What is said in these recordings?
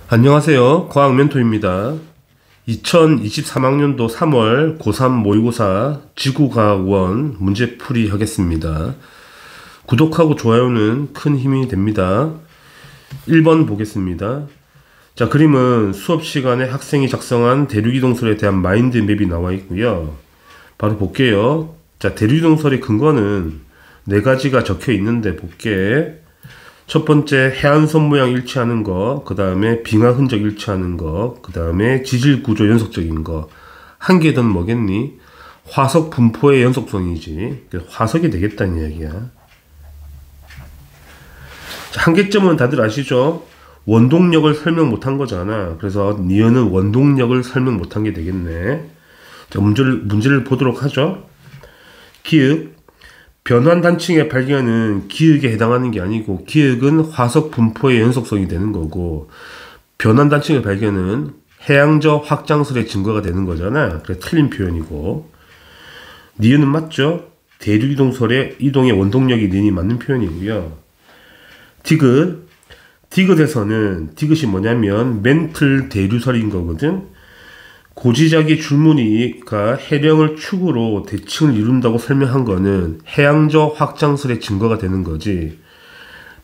안녕하세요. 과학멘토입니다. 2023학년도 3월 고3 모의고사 지구과학 1 문제풀이 하겠습니다. 구독하고 좋아요는 큰 힘이 됩니다. 1번 보겠습니다. 자, 그림은 수업 시간에 학생이 작성한 대륙이동설에 대한 마인드맵이 나와 있고요. 바로 볼게요. 자, 대륙이동설의 근거는 4가지가 적혀 있는데 볼게. 첫 번째, 해안선 모양 일치하는 거, 그 다음에 빙하 흔적 일치하는 거, 그 다음에 지질 구조 연속적인 거. 한 개 더 뭐겠니? 화석 분포의 연속성이지. 화석이 되겠다는 이야기야. 자, 한계점은 다들 아시죠? 원동력을 설명 못한 거잖아. 그래서 니은은 원동력을 설명 못한 게 되겠네. 자, 문제를 보도록 하죠. 기역. 변환 단층의 발견은 기역에 해당하는 게 아니고, 기역은 화석 분포의 연속성이 되는 거고, 변환 단층의 발견은 해양저 확장설의 증거가 되는 거잖아. 그래, 틀린 표현이고. 니은은 맞죠? 대륙 이동설의 이동의 원동력이 니은이 맞는 표현이고요. 디귿에서는, 디귿이 뭐냐면 멘틀 대류설인 거거든. 고지자기 줄무늬가 해령을 축으로 대칭을 이룬다고 설명한 거는 해양저 확장설의 증거가 되는 거지.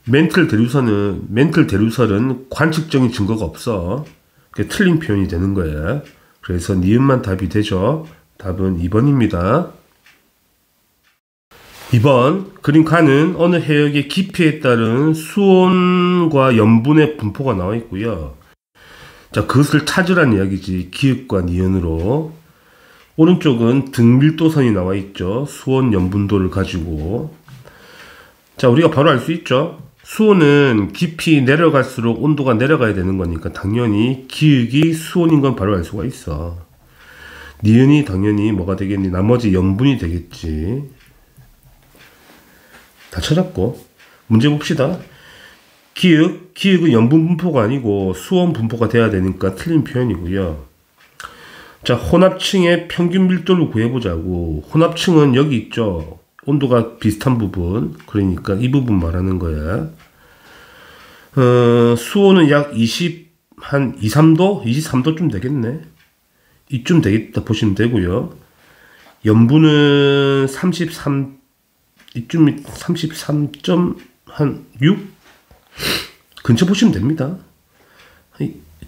멘틀 대류설은 관측적인 증거가 없어. 그게 틀린 표현이 되는 거야. 그래서 니은만 답이 되죠. 답은 2번입니다. 2번, 그림 칸은 어느 해역의 깊이에 따른 수온과 염분의 분포가 나와 있고요. 자, 그것을 찾으란 이야기지. 기역과 니은으로. 오른쪽은 등밀도선이 나와 있죠. 수온 염분도를 가지고. 자, 우리가 바로 알 수 있죠. 수온은 깊이 내려갈수록 온도가 내려가야 되는 거니까 당연히 기역이 수온인 건 바로 알 수가 있어. 니은이 당연히 뭐가 되겠니? 나머지 염분이 되겠지. 다 찾았고. 문제 봅시다. 기역은 염분 분포가 아니고 수온 분포가 돼야 되니까 틀린 표현이고요. 자, 혼합층의 평균 밀도를 구해보자고. 혼합층은 여기 있죠. 온도가 비슷한 부분. 그러니까 이 부분 말하는 거야. 수온은 약 23도쯤 되겠네. 이쯤 되겠다 보시면 되고요. 염분은 33.6? 근처 보시면 됩니다.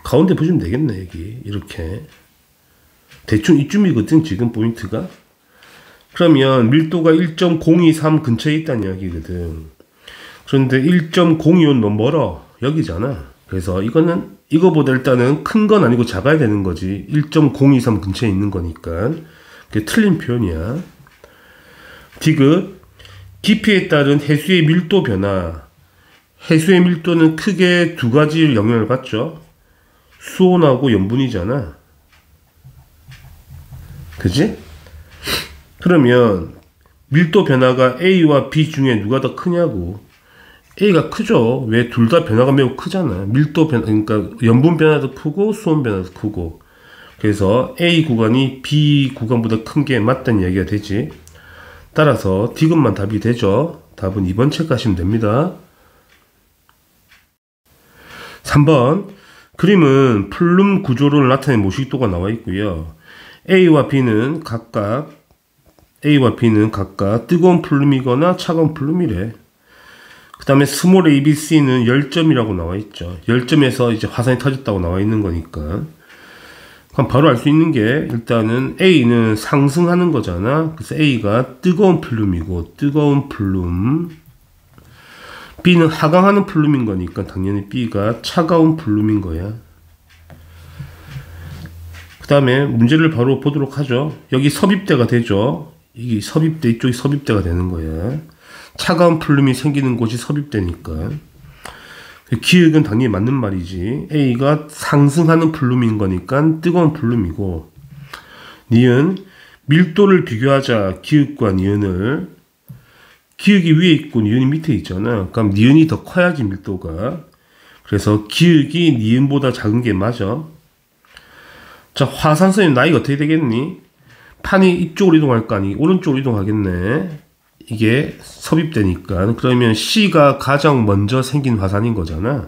가운데 보시면 되겠네. 여기 이렇게 대충 이쯤이거든 지금 포인트가. 그러면 밀도가 1.023 근처에 있다는 이야기거든. 그런데 1.025는 너무 멀어. 여기잖아. 그래서 이거는 이거보다 일단은 큰 건 아니고 작아야 되는 거지. 1.023 근처에 있는 거니까. 그게 틀린 표현이야. 디귿, 깊이에 따른 해수의 밀도 변화. 해수의 밀도는 크게 2가지 영향을 받죠. 수온하고 염분이잖아. 그지? 그러면 밀도 변화가 A와 B 중에 누가 더 크냐고. A가 크죠. 왜? 둘 다 변화가 매우 크잖아. 밀도 변화, 그러니까 염분 변화도 크고 수온 변화도 크고. 그래서 A 구간이 B 구간보다 큰 게 맞다는 이야기가 되지. 따라서 디귿만 답이 되죠. 답은 2번 체크하시면 됩니다. 3번, 그림은 플룸 구조를 나타낸 모식도가 나와 있고요. A와 B는 각각 뜨거운 플룸이거나 차가운 플룸이래. 그 다음에 스몰 ABC는 열점이라고 나와 있죠. 열점에서 이제 화산이 터졌다고 나와 있는 거니까. 그럼 바로 알 수 있는 게 일단은 A는 상승하는 거잖아. 그래서 A가 뜨거운 플룸이고, 뜨거운 플룸. B는 하강하는 플룸인 거니까 당연히 B가 차가운 플룸인 거야. 그 다음에 문제를 바로 보도록 하죠. 여기 섭입대가 되죠. 이게 섭입대, 이쪽이 섭입대가 되는 거야. 차가운 플룸이 생기는 곳이 섭입대니까. 기역은 당연히 맞는 말이지. A가 상승하는 플룸인 거니까 뜨거운 플룸이고, 니은, 밀도를 비교하자. 기역과 니은을. 기역이 위에 있고 니은이 밑에 있잖아. 그럼 니은이 더 커야지 밀도가. 그래서 기역이 니은보다 작은 게 맞아. 자, 화산선의 나이가 어떻게 되겠니? 판이 이쪽으로 이동할 거 아니? 오른쪽으로 이동하겠네. 이게 섭입되니까. 그러면 C가 가장 먼저 생긴 화산인 거잖아.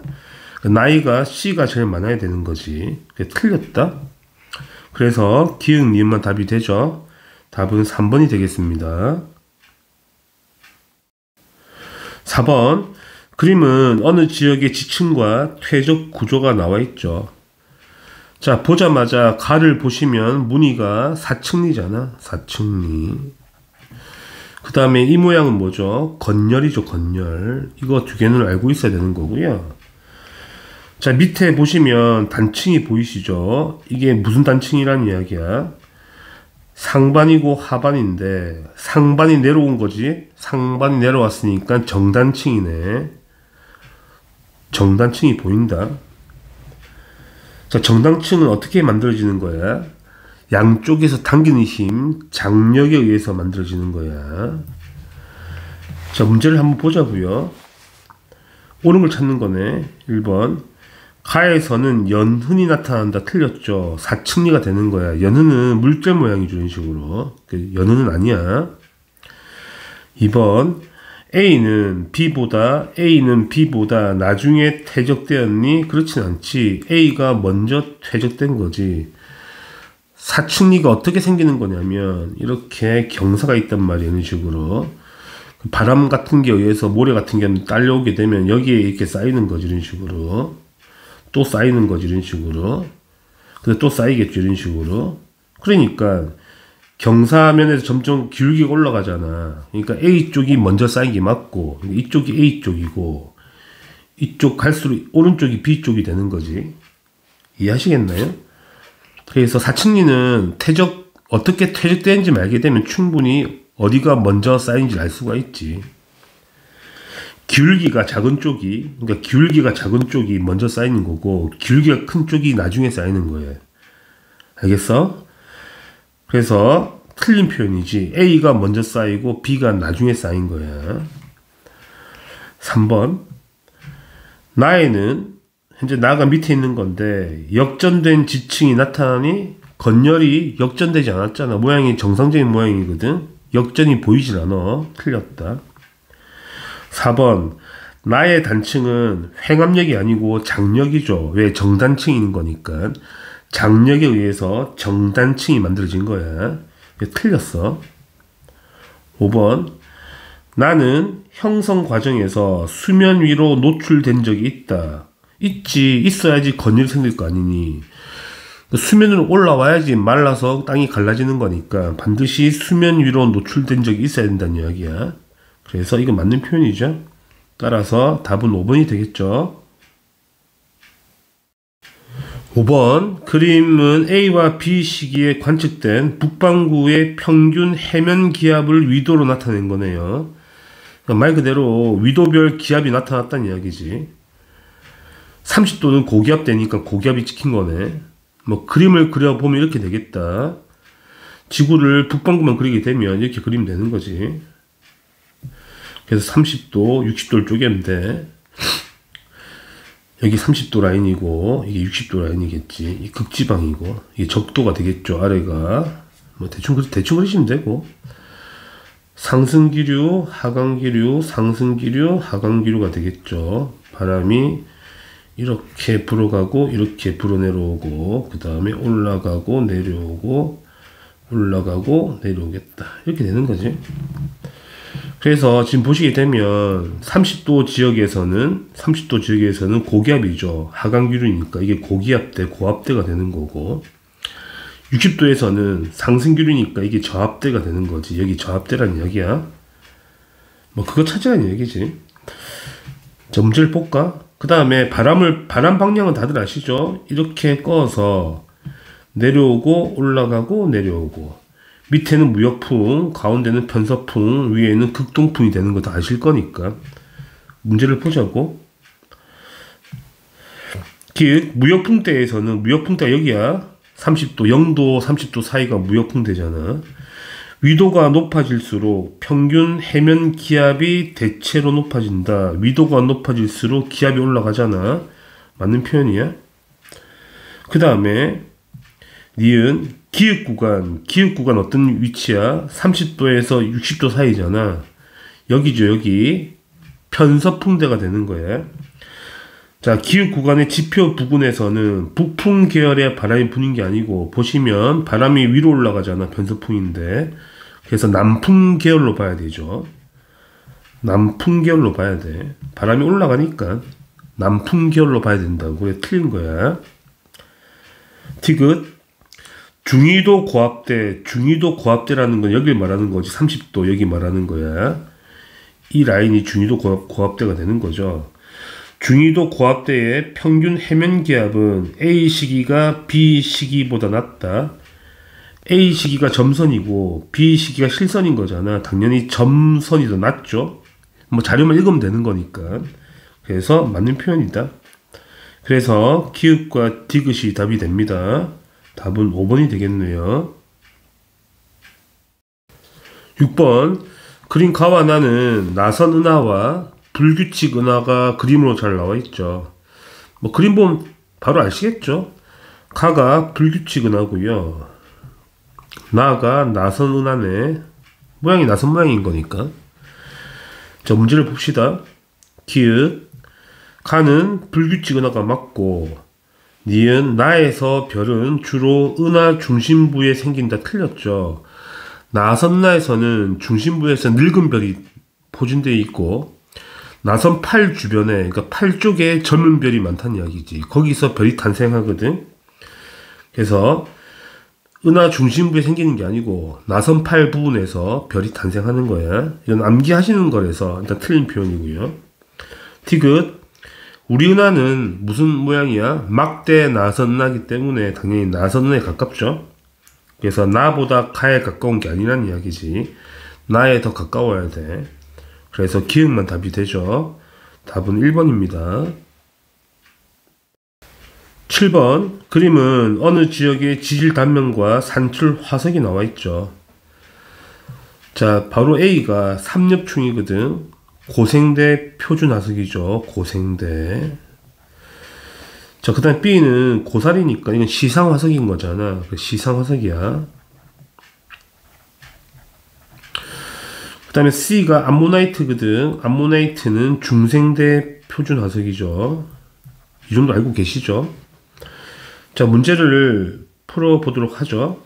나이가 C가 제일 많아야 되는 거지. 틀렸다. 그래서 기역 니은만 답이 되죠. 답은 3번이 되겠습니다. 4번 그림은 어느 지역의 지층과 퇴적 구조가 나와 있죠. 자, 보자마자 가를 보시면 무늬가 사층리잖아. 사층리. 그 다음에 이 모양은 뭐죠? 건열이죠. 건열. 이거 두 개는 알고 있어야 되는 거고요. 자, 밑에 보시면 단층이 보이시죠? 이게 무슨 단층이란 이야기야? 상반이고 하반인데 상반이 내려온 거지. 상반이 내려왔으니까 정단층이네. 정단층이 보인다. 자, 정단층은 어떻게 만들어지는 거야? 양쪽에서 당기는 힘, 장력에 의해서 만들어지는 거야. 자, 문제를 한번 보자고요. 옳은 걸 찾는 거네. 1번. 가에서는 연흔이 나타난다. 틀렸죠. 사층리가 되는 거야. 연흔은 물결 모양이죠. 이런 식으로. 연흔은 아니야. 2번. A는 B보다 나중에 퇴적되었니? 그렇진 않지. A가 먼저 퇴적된 거지. 사층리가 어떻게 생기는 거냐면 이렇게 경사가 있단 말이야. 이런 식으로. 바람 같은 게 의해서 모래 같은 게 딸려오게 되면 여기에 이렇게 쌓이는 거지. 이런 식으로. 또 쌓이는 거지. 이런 식으로. 근데 또 쌓이겠죠. 이런 식으로. 그러니까 경사면에서 점점 기울기가 올라가잖아. 그러니까 A 쪽이 먼저 쌓이기 맞고 이쪽이 A 쪽이고 이쪽 갈수록 오른쪽이 B 쪽이 되는 거지. 이해하시겠나요? 그래서 사층리는 어떻게 퇴적되는지 알게 되면 충분히 어디가 먼저 쌓인지 알 수가 있지. 기울기가 작은 쪽이 먼저 쌓이는 거고 기울기가 큰 쪽이 나중에 쌓이는 거예요. 알겠어? 그래서 틀린 표현이지. A가 먼저 쌓이고 B가 나중에 쌓인 거야. 3번. 나에는 현재 나가 밑에 있는 건데 역전된 지층이 나타나니 건열이 역전되지 않았잖아. 모양이 정상적인 모양이거든. 역전이 보이질 않아. 틀렸다. 4번. 나의 단층은 횡압력이 아니고 장력이죠. 왜? 정단층인 거니까. 장력에 의해서 정단층이 만들어진 거야. 틀렸어. 5번. 나는 형성 과정에서 수면 위로 노출된 적이 있다. 있어야지 건율이 생길 거 아니니. 수면으로 올라와야지 말라서 땅이 갈라지는 거니까 반드시 수면 위로 노출된 적이 있어야 된다는 이야기야. 그래서 이거 맞는 표현이죠. 따라서 답은 5번이 되겠죠. 5번. 그림은 A와 B 시기에 관측된 북반구의 평균 해면 기압을 위도로 나타낸 거네요. 그러니까 말 그대로 위도별 기압이 나타났다는 이야기지. 30도는 고기압 되니까 고기압이 찍힌 거네. 뭐 그림을 그려보면 이렇게 되겠다. 지구를 북반구만 그리게 되면 이렇게 그리면 되는 거지. 그래서 30도, 60도를 쪼개면 돼. 여기 30도 라인이고 이게 60도 라인이겠지. 이 극지방이고 이게 적도가 되겠죠. 아래가 뭐 대충 그리시면 되고 상승기류, 하강기류, 상승기류, 하강기류가 되겠죠. 바람이 이렇게 불어가고 이렇게 불어내려오고 그 다음에 올라가고 내려오고 올라가고 내려오겠다. 이렇게 되는 거지. 그래서 지금 보시게 되면 30도 지역에서는 고기압이죠. 하강기류니까 이게 고기압대, 고압대가 되는 거고 60도에서는 상승기류니까 이게 저압대가 되는 거지. 여기 저압대라는 이야기야. 뭐 그거 찾으라는 얘기지. 자, 문제를 볼까? 그 다음에 바람 방향은 다들 아시죠? 이렇게 꺼서 내려오고 올라가고 내려오고 밑에는 무역풍, 가운데는 편서풍, 위에는 극동풍이 되는 거 다 아실 거니까 문제를 보자고. 무역풍 때에서는 무역풍 때가 여기야. 30도, 0도, 30도 사이가 무역풍 되잖아. 위도가 높아질수록 평균 해면 기압이 대체로 높아진다. 위도가 높아질수록 기압이 올라가잖아. 맞는 표현이야. 그 다음에 니은 기읍구간 어떤 위치야? 30도에서 60도 사이잖아. 여기죠. 여기 편서풍대가 되는 거야. 자, 자, 기압 구간의 지표 부근에서는 북풍 계열의 바람이 부는 게 아니고, 보시면 바람이 위로 올라가잖아, 변서풍인데. 그래서 남풍 계열로 봐야 되죠. 남풍 계열로 봐야 돼. 바람이 올라가니까 남풍 계열로 봐야 된다고. 그래, 틀린 거야. 티귿. 중위도 고압대. 중위도 고압대라는 건 여기 말하는 거지. 30도 여기 말하는 거야. 이 라인이 중위도 고압대가 되는 거죠. 중위도 고압대의 평균 해면 기압은 A 시기가 B 시기보다 낮다. A 시기가 점선이고 B 시기가 실선인 거잖아. 당연히 점선이 더 낮죠. 뭐 자료만 읽으면 되는 거니까. 그래서 맞는 표현이다. 그래서 기읍과 디귿이 답이 됩니다. 답은 5번이 되겠네요. 6번. 그림 가와 나는 나선 은하와 불규칙 은하가 그림으로 잘 나와 있죠. 뭐 그림 보면 바로 아시겠죠? 가가 불규칙 은하고요. 나가 나선 은하네. 모양이 나선 모양인 거니까. 자, 문제를 봅시다. 기읍. 가는 불규칙 은하가 맞고, 니은 나에서 별은 주로 은하 중심부에 생긴다. 틀렸죠. 나선나에서는 중심부에서 늙은 별이 포진되어 있고, 나선 팔 주변에, 그러니까 팔 쪽에 젊은 별이 많다는 이야기지. 거기서 별이 탄생하거든. 그래서 은하 중심부에 생기는 게 아니고 나선 팔 부분에서 별이 탄생하는 거야. 이건 암기하시는 거라서 일단 틀린 표현이고요. 티귿. 우리 은하는 무슨 모양이야? 막대 나선 은하기 때문에 당연히 나선 은하에 가깝죠. 그래서 나보다 가에 가까운 게 아니란 이야기지. 나에 더 가까워야 돼. 그래서 기억만 답이 되죠. 답은 1번입니다. 7번. 그림은 어느 지역의 지질 단면과 산출 화석이 나와 있죠. 자, 바로 A가 삼엽충이거든. 고생대 표준 화석이죠. 고생대. 자, 그 다음 B는 고사리니까 이건 시상 화석인 거잖아. 시상 화석이야. 그 다음에 C가 암모나이트거든. 암모나이트는 중생대 표준 화석이죠. 이 정도 알고 계시죠? 자, 문제를 풀어보도록 하죠.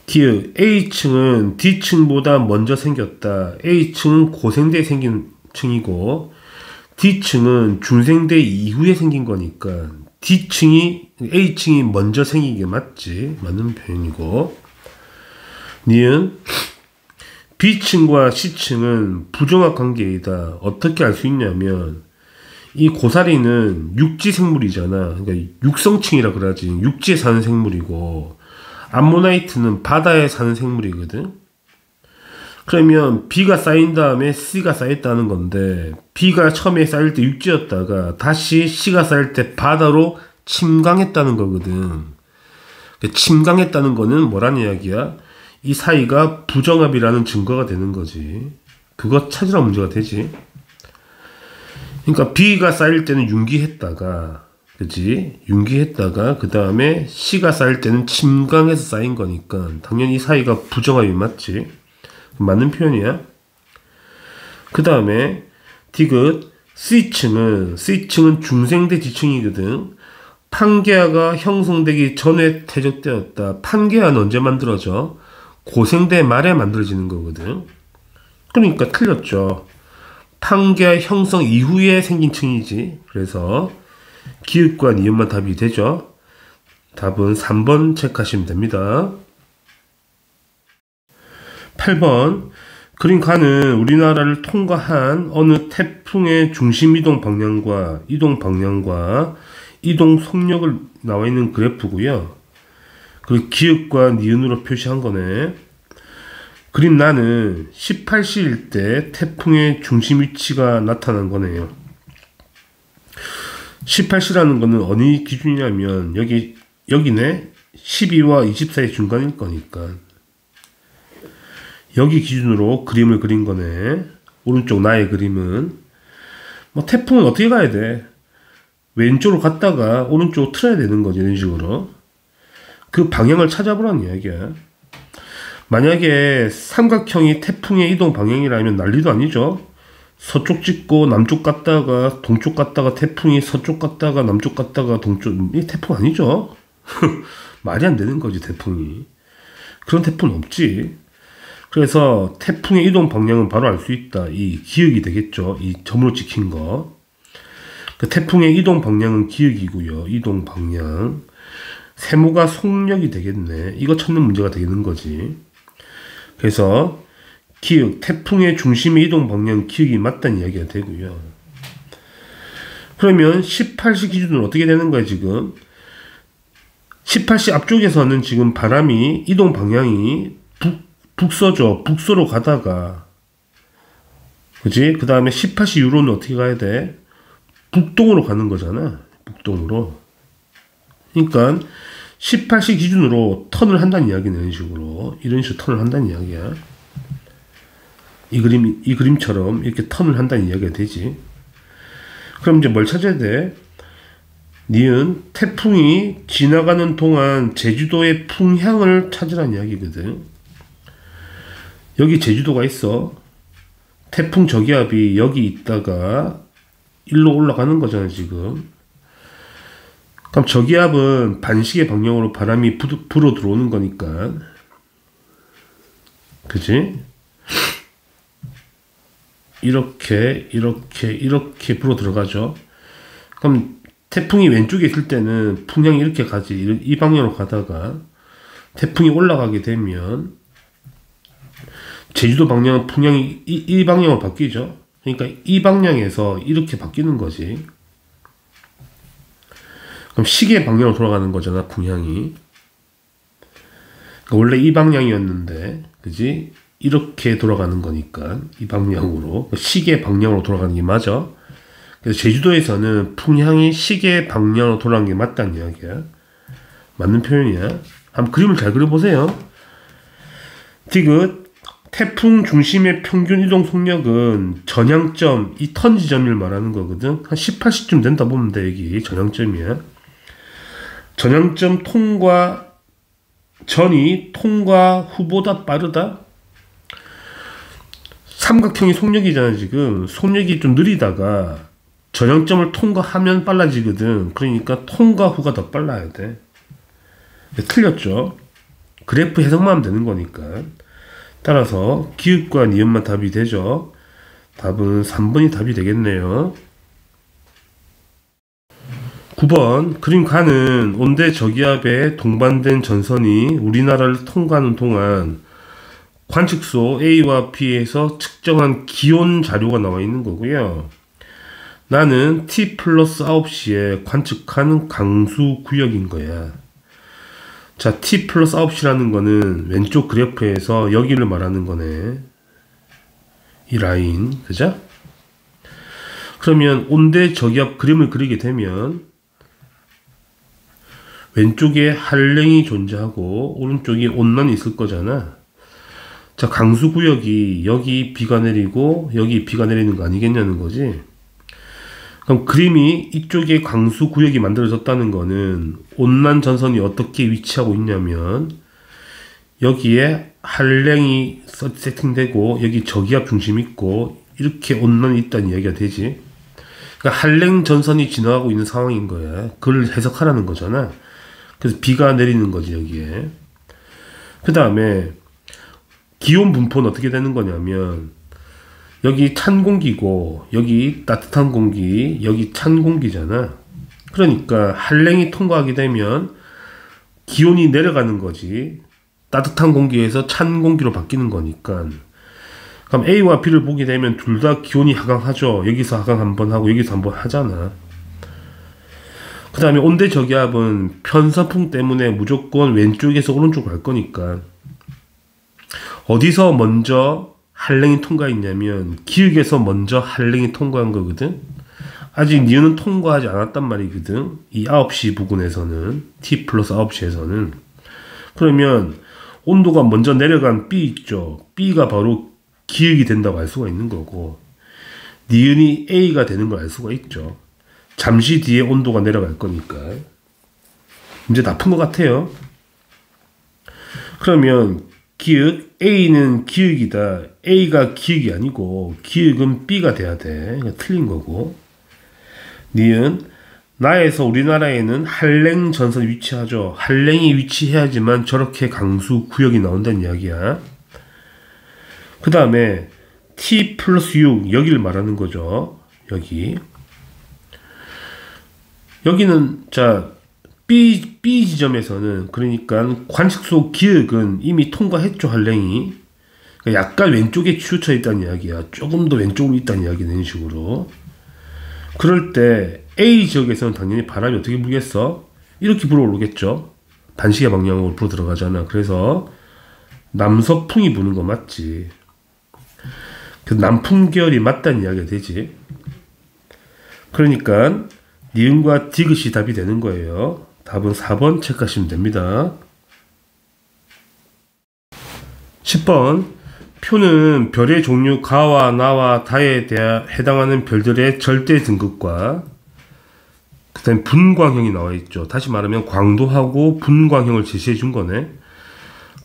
기역. A층은 D층보다 먼저 생겼다. A층은 고생대에 생긴 층이고, D층은 중생대 이후에 생긴 거니까 A층이 먼저 생긴 게 맞지. 맞는 표현이고. 니은 B층과 C층은 부정확 관계이다. 어떻게 알 수 있냐면, 이 고사리는 육지 생물이잖아. 그러니까 육성층이라 그러지. 육지에 사는 생물이고, 암모나이트는 바다에 사는 생물이거든. 그러면 B가 쌓인 다음에 C가 쌓였다는 건데, B가 처음에 쌓일 때 육지였다가 다시 C가 쌓일 때 바다로 침강했다는 거거든. 침강했다는 거는 뭐란 이야기야? 이 사이가 부정합이라는 증거가 되는 거지. 그거 찾으라 문제가 되지. 그러니까 B가 쌓일 때는 융기했다가, 그치? 융기했다가 그 다음에 C가 쌓일 때는 침강해서 쌓인 거니까 당연히 이 사이가 부정합이 맞지. 맞는 표현이야. 그 다음에 디귿. C층은 중생대 지층이거든. 판게아가 형성되기 전에 퇴적되었다. 판게아는 언제 만들어져? 고생대 말에 만들어지는 거거든. 그러니까 틀렸죠. 판게아 형성 이후에 생긴 층이지. 그래서 기읍과 니은만 답이 되죠. 답은 3번 체크하시면 됩니다. 8번. 그림 가는 우리나라를 통과한 어느 태풍의 중심 이동 방향과 이동 속력을 나와 있는 그래프고요. 그 기읍과 니은으로 표시한 거네. 그림 나는 18시일 때 태풍의 중심 위치가 나타난 거네요. 18시라는 거는 어느 기준이냐면 여기네. 12와 24의 중간일 거니까 여기 기준으로 그림을 그린 거네. 오른쪽 나의 그림은 뭐 태풍은 어떻게 가야 돼? 왼쪽으로 갔다가 오른쪽으로 틀어야 되는 거지. 이런 식으로 그 방향을 찾아보라는 이야기야. 만약에 삼각형이 태풍의 이동 방향이라면 난리도 아니죠. 서쪽 찍고 남쪽 갔다가 동쪽 갔다가 태풍이 서쪽 갔다가 남쪽 갔다가 동쪽, 이 태풍 아니죠? 말이 안 되는 거지, 태풍이. 그런 태풍은 없지. 그래서 태풍의 이동 방향은 바로 알 수 있다. 이 기역이 되겠죠. 이 점으로 찍힌 거. 그 태풍의 이동 방향은 기역이고요. 이동 방향. 세모가 속력이 되겠네. 이거 찾는 문제가 되는 거지. 그래서 기역, 태풍의 중심의 이동 방향 기역이 맞다는 이야기가 되고요. 그러면 18시 기준으로 어떻게 되는 거야, 지금? 18시 앞쪽에서는 지금 바람이 이동 방향이 북서죠. 북서로 가다가, 그지? 그 다음에 18시 이후로는 어떻게 가야 돼? 북동으로 가는 거잖아. 북동으로. 그러니까 18시 기준으로 턴을 한다는 이야기는 이런 식으로. 이런 식으로 턴을 한다는 이야기야. 이 그림처럼 이렇게 턴을 한다는 이야기가 되지. 그럼 이제 뭘 찾아야 돼? 니은 태풍이 지나가는 동안 제주도의 풍향을 찾으라는 이야기거든. 여기 제주도가 있어. 태풍 저기압이 여기 있다가 일로 올라가는 거잖아, 지금. 그럼 저기압은 반시계 방향으로 바람이 불어 들어오는 거니까. 그지? 이렇게 불어 들어가죠. 그럼 태풍이 왼쪽에 있을 때는 풍향이 이렇게 가지. 이 방향으로 가다가 태풍이 올라가게 되면 제주도 방향은 풍향이 이 방향으로 바뀌죠. 그러니까 이 방향에서 이렇게 바뀌는 거지. 그럼 시계 방향으로 돌아가는 거잖아, 풍향이. 그러니까 원래 이 방향이었는데, 그지? 이렇게 돌아가는 거니까 이 방향으로 시계 방향으로 돌아가는 게 맞아. 그래서 제주도에서는 풍향이 시계 방향으로 돌아가는 게 맞다는 이야기야. 맞는 표현이야. 한번 그림을 잘 그려보세요. 디귿 태풍 중심의 평균 이동 속력은 전향점, 이 턴 지점을 말하는 거거든. 한 18시쯤 된다 보면 돼. 여기 전향점이야. 전향점 통과 전이 통과 후보다 빠르다. 삼각형이 속력이잖아. 지금 속력이 좀 느리다가 전향점을 통과하면 빨라지거든. 그러니까 통과 후가 더 빨라야 돼. 틀렸죠. 그래프 해석만 하면 되는 거니까. 따라서 기읍과 니은만 답이 되죠. 답은 3번이 답이 되겠네요. 9번 그림 가는 온대 저기압에 동반된 전선이 우리나라를 통과하는 동안 관측소 A와 B에서 측정한 기온 자료가 나와 있는 거고요. 나는 T 플러스 9시에 관측하는 강수 구역인 거야. 자, T 플러스 9시라는 거는 왼쪽 그래프에서 여기를 말하는 거네. 이 라인, 그죠? 그러면 온대 저기압 그림을 그리게 되면 왼쪽에 한랭이 존재하고 오른쪽에 온난이 있을 거잖아. 자, 강수 구역이 여기 비가 내리고 여기 비가 내리는 거 아니겠냐는 거지. 그럼 그림이 이쪽에 강수 구역이 만들어졌다는 거는 온난 전선이 어떻게 위치하고 있냐면 여기에 한랭이 세팅되고 여기 저기압 중심 있고 이렇게 온난이 있다는 이야기가 되지. 그러니까 한랭 전선이 지나가고 있는 상황인 거야. 그걸 해석하라는 거잖아. 그래서 비가 내리는 거지, 여기에. 그 다음에 기온 분포는 어떻게 되는 거냐면 여기 찬 공기고 여기 따뜻한 공기, 여기 찬 공기잖아. 그러니까 한랭이 통과하게 되면 기온이 내려가는 거지. 따뜻한 공기에서 찬 공기로 바뀌는 거니까. 그럼 A와 B를 보게 되면 둘 다 기온이 하강하죠. 여기서 하강 한번 하고 여기서 한번 하잖아. 그 다음에 온대 저기압은 편서풍 때문에 무조건 왼쪽에서 오른쪽으로 갈 거니까 어디서 먼저 한랭이 통과했냐면 기역에서 먼저 한랭이 통과한 거거든. 아직 니은은 통과하지 않았단 말이거든. 이 9시 부근에서는 T 플러스 9시에서는. 그러면 온도가 먼저 내려간 B 있죠. B가 바로 기역이 된다고 알 수가 있는 거고 니은이 A가 되는 걸 알 수가 있죠. 잠시 뒤에 온도가 내려갈 거니까. 문제 다 푼 것 같아요. 그러면 기역 A는 기역이다. A가 기역이 아니고 기역은 B가 돼야 돼. 그러니까 틀린 거고. 니은 나에서 우리나라에는 한랭 전선이 위치하죠. 한랭이 위치해야지만 저렇게 강수 구역이 나온다는 이야기야. 그 다음에 T 플러스 6 여기를 말하는 거죠. 여기는 자 B 지점에서는 그러니까 관측소 기역은 이미 통과했죠. 한랭이. 그러니까 약간 왼쪽에 치우쳐 있다는 이야기야. 조금 더 왼쪽으로 있다는 이야기는 이런 식으로. 그럴 때 A 지역에서는 당연히 바람이 어떻게 불겠어? 이렇게 불어오르겠죠. 반시계 방향으로 불어 들어가잖아. 그래서 남서풍이 부는 거 맞지. 그 남풍 계열이 맞다는 이야기가 되지. 그러니까 니은과 디귿이 답이 되는 거예요. 답은 4번 체크하시면 됩니다. 10번 표는 별의 종류 가와 나와 다에 해당하는 별들의 절대 등급과 그 다음에 분광형이 나와 있죠. 다시 말하면 광도하고 분광형을 제시해 준 거네.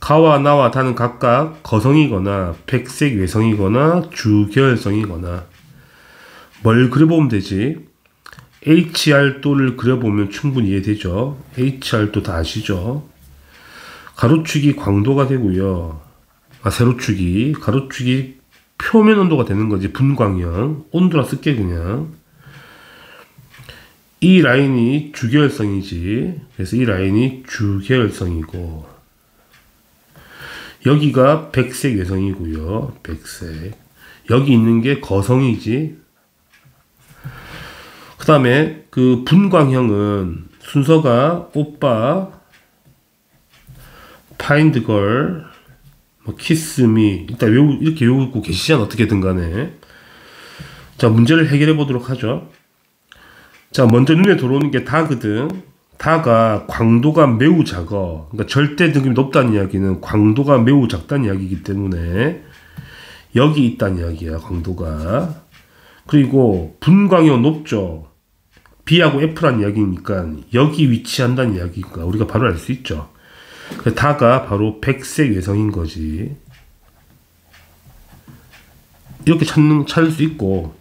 가와 나와 다는 각각 거성이거나 백색 외성이거나 주계열성이거나 뭘 그려보면 되지? HR도를 그려보면 충분히 이해되죠. HR도 다 아시죠? 가로축이 광도가 되고요. 세로축이 가로축이 표면 온도가 되는 거지. 분광형 온도라 쓸게 그냥. 이 라인이 주계열성이지. 그래서 이 라인이 주계열성이고 여기가 백색 외성이고요. 백색. 여기 있는 게 거성이지. 그 다음에 그 분광형은 순서가 오빠, find girl, 뭐 kiss me 일단 이렇게 외우고 계시잖아. 어떻게든 간에. 자, 문제를 해결해 보도록 하죠. 자, 먼저 눈에 들어오는 게 다거든. 다가 광도가 매우 작아. 그러니까 절대 등급이 높다는 이야기는 광도가 매우 작다는 이야기이기 때문에 여기 있다는 이야기야. 광도가. 그리고 분광형 높죠. B하고 F란 이야기니까 여기 위치한다는 이야기니까 우리가 바로 알 수 있죠. 다가 바로 백색 외성인 거지. 이렇게 찾을 수 있고,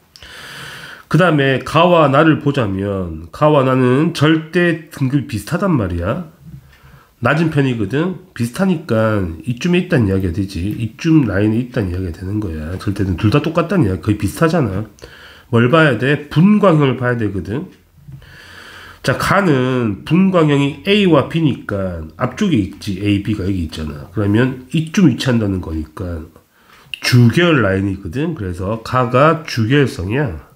그 다음에 가와 나를 보자면 가와 나는 절대 등급이 비슷하단 말이야. 낮은 편이거든. 비슷하니까 이쯤에 있다는 이야기가 되지. 이쯤 라인에 있다는 이야기가 되는 거야. 절대는 둘 다 똑같다는 이야기. 거의 비슷하잖아. 뭘 봐야 돼? 분광형을 봐야 되거든. 자, 가는 분광형이 A와 B니까 앞쪽에 있지. A, B가 여기 있잖아. 그러면 이쯤 위치한다는 거니까 주계열 라인이거든. 그래서 가가 주계열성이야.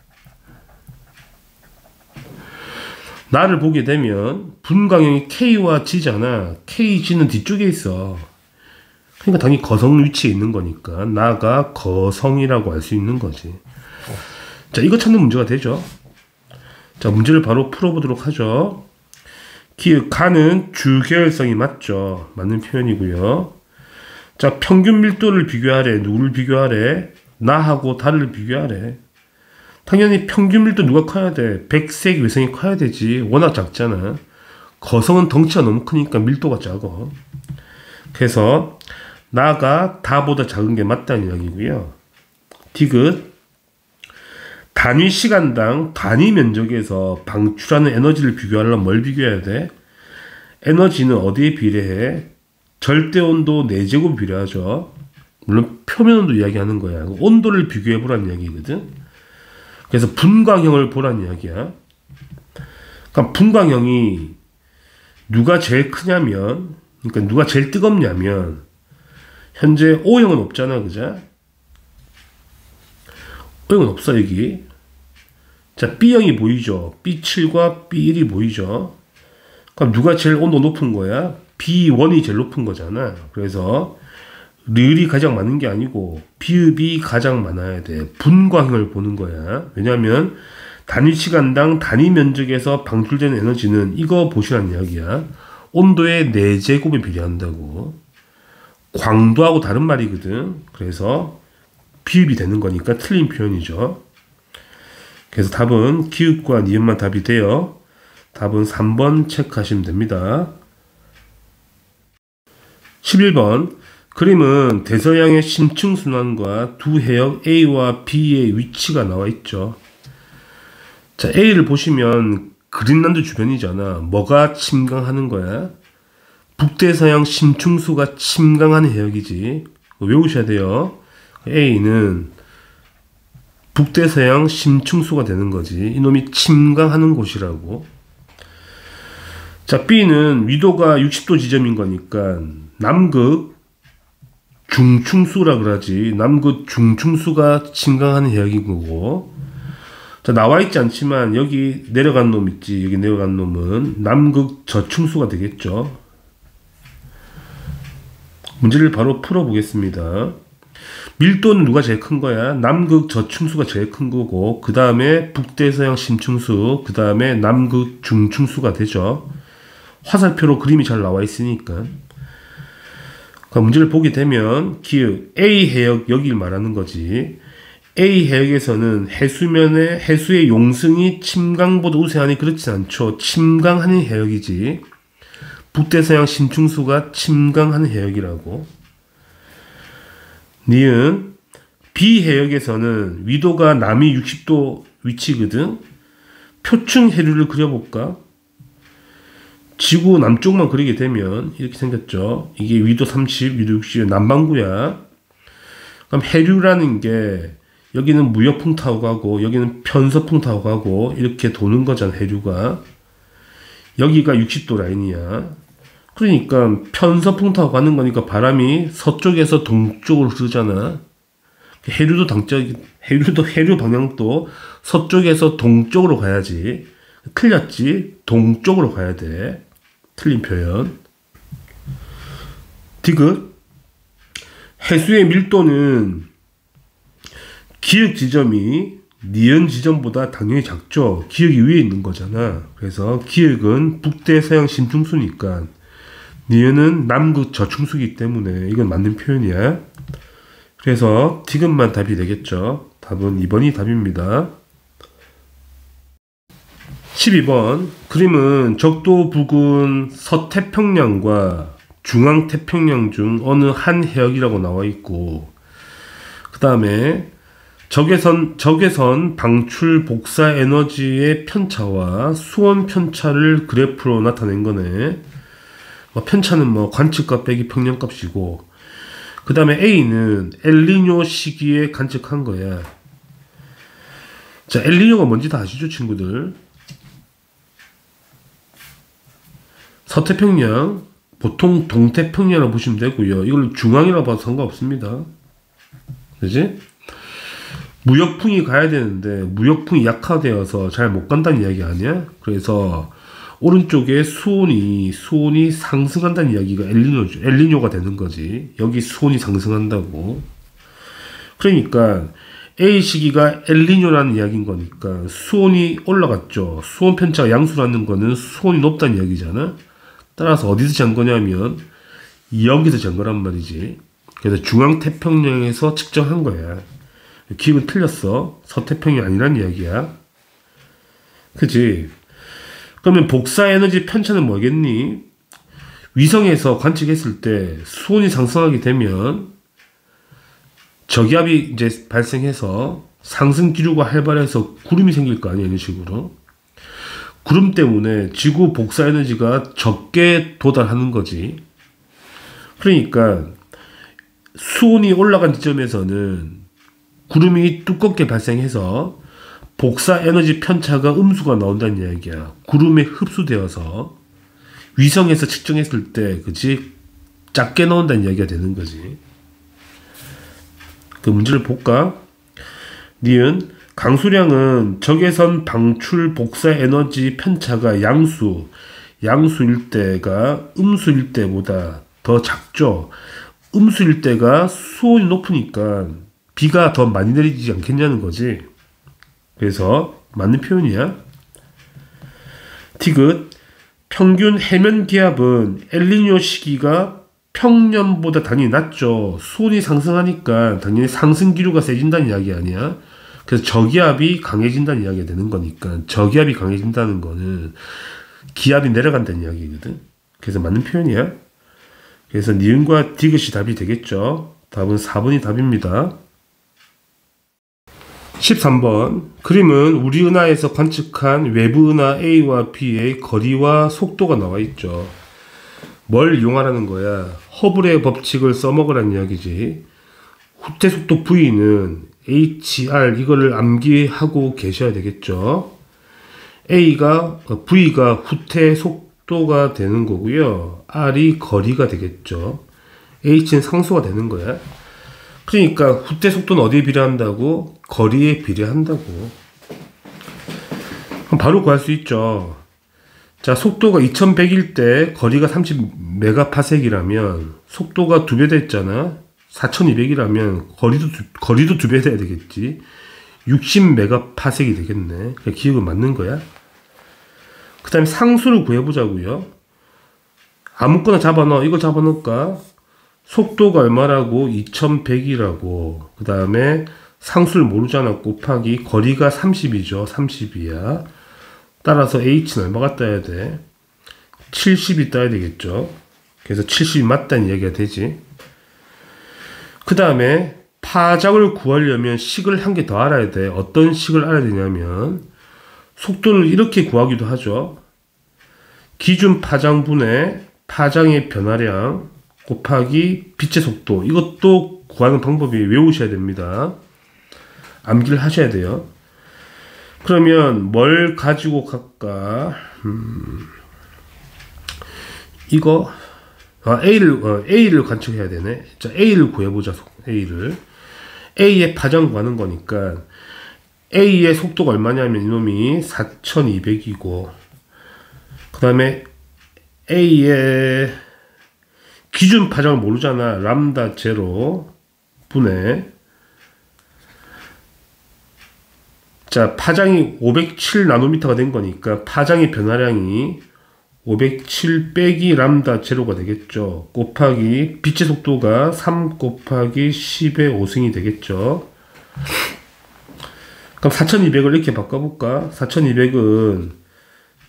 나를 보게 되면 분광형이 K와 G잖아. K, G는 뒤쪽에 있어. 그러니까 당연히 거성 위치에 있는 거니까 나가 거성이라고 알 수 있는 거지. 자, 이거 찾는 문제가 되죠. 자, 문제를 바로 풀어보도록 하죠. 가는 주계열성이 맞죠. 맞는 표현이고요. 자, 평균 밀도를 비교하래. 누구를 비교하래? 나하고 다를 비교하래. 당연히 평균 밀도 누가 커야 돼? 백색 외성이 커야 되지. 워낙 작잖아. 거성은 덩치가 너무 크니까 밀도가 작아. 그래서 나가 다보다 작은 게 맞다는 이야기고요. 디귿 단위 시간당 단위 면적에서 방출하는 에너지를 비교하려면 뭘 비교해야 돼? 에너지는 어디에 비례해? 절대온도 4제곱 비례하죠. 물론 표면온도 이야기하는 거야. 온도를 비교해보라는 이야기거든. 그래서 분광형을 보라는 이야기야. 그러니까 분광형이 누가 제일 크냐면, 그러니까 누가 제일 뜨겁냐면 현재 O형은 없잖아. 그죠? O형은 없어 여기. 자, B형이 보이죠. B7과 B1이 보이죠. 그럼 누가 제일 온도 높은 거야? B1이 제일 높은 거잖아. 그래서 르이 가장 많은 게 아니고 비읍이 가장 많아야 돼. 분광형을 보는 거야. 왜냐하면 단위 시간당 단위 면적에서 방출되는 에너지는 이거 보시라는 이야기야. 온도의 4제곱에 비례한다고. 광도하고 다른 말이거든. 그래서 비읍이 되는 거니까 틀린 표현이죠. 그래서 답은 기읍과 니은만 답이 돼요. 답은 3번 체크하시면 됩니다. 11번 그림은 대서양의 심층순환과 두 해역 A와 B의 위치가 나와 있죠. 자, A를 보시면 그린란드 주변이잖아. 뭐가 침강하는 거야? 북대서양 심층수가 침강하는 해역이지. 외우셔야 돼요. A는 북대서양 심층수가 되는 거지. 이놈이 침강하는 곳이라고. 자, B는 위도가 60도 지점인 거니까 남극 중충수라 그러지. 남극 중충수가 침강하는 해역인 거고. 자, 나와 있지 않지만 여기 내려간 놈 있지. 여기 내려간 놈은 남극 저충수가 되겠죠. 문제를 바로 풀어보겠습니다. 밀도는 누가 제일 큰 거야? 남극 저충수가 제일 큰 거고, 그 다음에 북대서양 심층수, 그 다음에 남극 중충수가 되죠. 화살표로 그림이 잘 나와 있으니까. 그럼 문제를 보게 되면 기역 A 해역 여기를 말하는 거지. A 해역에서는 해수의 용승이 침강보다 우세하니 그렇지 않죠. 침강하는 해역이지. 북대서양 심층수가 침강하는 해역이라고. 니은 B 해역에서는 위도가 남이 60도 위치거든. 표층 해류를 그려볼까? 지구 남쪽만 그리게 되면 이렇게 생겼죠. 이게 위도 30, 위도 60, 남반구야. 그럼 해류라는 게 여기는 무역풍 타고 가고 여기는 편서풍 타고 가고 이렇게 도는 거잖아. 해류가 여기가 60도 라인이야. 그러니까 편서풍 타고 가는 거니까 바람이 서쪽에서 동쪽으로 흐르잖아. 해류 방향도 서쪽에서 동쪽으로 가야지. 틀렸지. 동쪽으로 가야 돼. 틀린 표현. 디귿. 해수의 밀도는 기역 지점이 니은 지점보다 당연히 작죠. 기역이 위에 있는 거잖아. 그래서 기역은 북대서양 심층수니까 니은은 남극 저충수이기 때문에 이건 맞는 표현이야. 그래서 디귿만 답이 되겠죠. 답은 2번이 답입니다. 12번 그림은 적도 부근 서태평양과 중앙태평양 중 어느 한 해역이라고 나와 있고, 그 다음에 적외선 방출 복사 에너지의 편차와 수온 편차를 그래프로 나타낸 거네. 편차는 관측값 빼기 평년값이고, 그 다음에 A는 엘니뇨 시기에 관측한 거야. 자, 엘니뇨가 뭔지 다 아시죠, 친구들? 서태평양, 보통 동태평양이라고 보시면 되고요. 이걸 중앙이라고 봐도 상관없습니다. 그지? 무역풍이 가야 되는데 무역풍이 약화되어서 잘 못 간다는 이야기 아니야? 그래서 오른쪽에 수온이 상승한다는 이야기가 엘니뇨가 되는 거지. 여기 수온이 상승한다고. 그러니까 A 시기가 엘니뇨라는 이야기인 거니까 수온이 올라갔죠. 수온 편차가 양수라는 거는 수온이 높다는 이야기잖아. 따라서 어디서 잔 거냐면 여기서 잔 거란 말이지. 그래서 중앙태평양에서 측정한 거야. 기억은 틀렸어. 서태평양이 아니란 이야기야. 그치? 그러면 복사 에너지 편차는 뭐겠니? 위성에서 관측했을 때 수온이 상승하게 되면 저기압이 이제 발생해서 상승 기류가 활발해서 구름이 생길 거 아니야, 이런 식으로. 구름 때문에 지구 복사 에너지가 적게 도달하는 거지. 그러니까 수온이 올라간 지점에서는 구름이 두껍게 발생해서 복사 에너지 편차가 음수가 나온다는 이야기야. 구름에 흡수되어서 위성에서 측정했을 때, 그치? 작게 나온다는 이야기가 되는 거지. 그 문제를 볼까? 니은 강수량은 적외선 방출 복사 에너지 편차가 양수일 때가 음수일 때보다 더 작죠. 음수일 때가 수온이 높으니까 비가 더 많이 내리지 않겠냐는 거지. 그래서 맞는 표현이야. 디귿 평균 해면 기압은 엘니뇨 시기가 평년보다 당연히 낮죠. 수온이 상승하니까 당연히 상승 기류가 세진다는 이야기 아니야. 그래서 저기압이 강해진다는 이야기가 되는 거니까, 저기압이 강해진다는 거는 기압이 내려간다는 이야기거든. 그래서 맞는 표현이야. 그래서 니은과 디귿이 답이 되겠죠. 답은 4번이 답입니다. 13번. 그림은 우리 은하에서 관측한 외부 은하 A와 B의 거리와 속도가 나와 있죠. 뭘 이용하라는 거야? 허블의 법칙을 써먹으라는 이야기지. 후퇴 속도 V는 HR 이거를 암기하고 계셔야 되겠죠. V가 후퇴 속도가 되는 거고요. R이 거리가 되겠죠. H는 상수가 되는 거야. 그러니까 후퇴 속도는 어디에 비례한다고? 거리에 비례한다고. 그럼 바로 구할 수 있죠. 자, 속도가 2100일 때 거리가 30메가파섹이라면 속도가 2배 됐잖아. 4200이라면 거리도 2배 돼야 되겠지. 60메가파섹이 되겠네. 그러니까 기억은 맞는 거야. 그 다음에 상수를 구해보자고요. 아무거나 잡아넣어. 이걸 잡아넣을까? 속도가 얼마라고? 2100이라고. 그 다음에 상수를 모르잖아. 곱하기 거리가 30이죠. 30이야. 따라서 H는 얼마가 떠야 돼? 70이 떠야 되겠죠. 그래서 70이 맞다는 이야기가 되지. 그 다음에 파장을 구하려면 식을 한 개 더 알아야 돼. 어떤 식을 알아야 되냐면 속도를 이렇게 구하기도 하죠. 기준 파장분의 파장의 변화량 곱하기 빛의 속도. 이것도 구하는 방법이 외우셔야 됩니다. 암기를 하셔야 돼요. 그러면 뭘 가지고 갈까? 이거 A를 관측해야 되네. 자, A를 구해보자. A를. A의 파장 구하는 거니까 A의 속도가 얼마냐면 이놈이 4200이고 그 다음에 A의 기준 파장을 모르잖아. 람다 제로 분의 자, 파장이 507 나노미터가 된 거니까 파장의 변화량이 507 빼기 람다 제로가 되겠죠. 곱하기 빛의 속도가 3 곱하기 10의 5승이 되겠죠. 그럼 4200을 이렇게 바꿔볼까? 4200은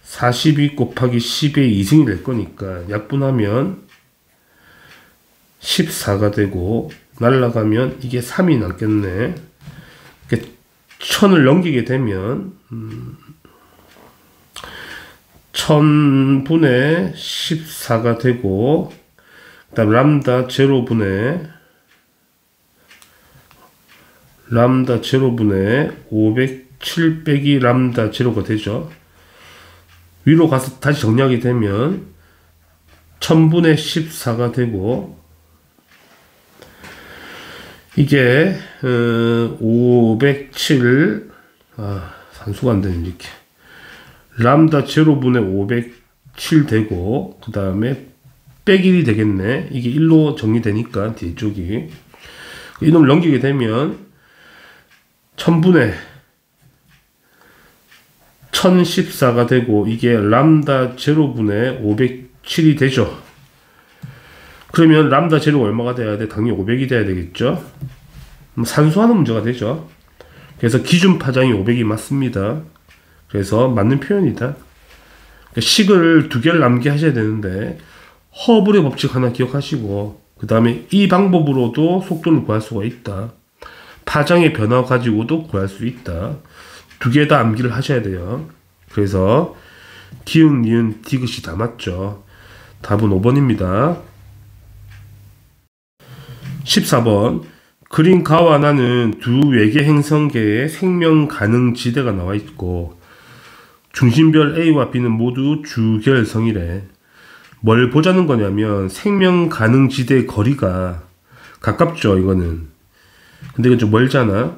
42 곱하기 10의 2승이 될 거니까 약분하면 14가 되고 날라가면 이게 3이 남겠네. 1000을 넘기게 되면 1000분의 14가 되고 그 다음 람다 제로분의 507 빼기 람다 제로가 되죠. 위로 가서 다시 정리하게 되면 1000분의 14가 되고 이게 507 산수가 안 되네. 이렇게 람다 제로분의 507 되고 그 다음에 빼기 1이 되겠네. 이게 1로 정리되니까 뒤쪽이 이놈을 넘기게 되면 1000분의 1014가 되고 이게 람다 제로분의 507이 되죠. 그러면 람다 제로가 얼마가 돼야 돼? 당연히 500이 돼야 되겠죠. 산수하는 문제가 되죠. 그래서 기준 파장이 500이 맞습니다. 그래서 맞는 표현이다. 식을 2개를 암기하셔야 되는데 허블의 법칙 하나 기억하시고 그 다음에 이 방법으로도 속도를 구할 수가 있다. 파장의 변화 가지고도 구할 수 있다. 2개 다 암기를 하셔야 돼요. 그래서 기응, 니은, 디귿이 다 맞죠. 답은 5번입니다. 14번. 그린 가와 나는 두 외계 행성계의 생명 가능 지대가 나와 있고 중심별 A와 B는 모두 주결성이래. 뭘 보자는 거냐면 생명 가능 지대의 거리가 가깝죠. 이거는. 근데 이건 좀 멀잖아.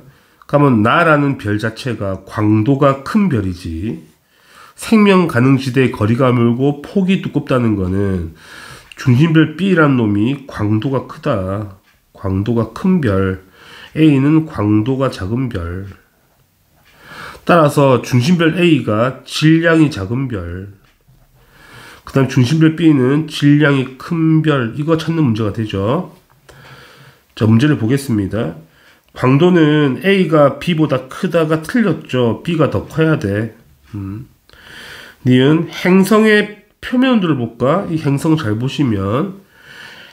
그러면 나라는 별 자체가 광도가 큰 별이지. 생명 가능 지대의 거리가 멀고 폭이 두껍다는 거는 중심별 B라는 놈이 광도가 크다. 광도가 큰 별. A는 광도가 작은 별. 따라서 중심별 A가 질량이 작은 별. 그 다음 중심별 B는 질량이 큰 별. 이거 찾는 문제가 되죠. 자, 문제를 보겠습니다. 광도는 A가 B보다 크다가 틀렸죠. B가 더 커야 돼. 니은 행성의 표면들을 볼까? 이 행성 잘 보시면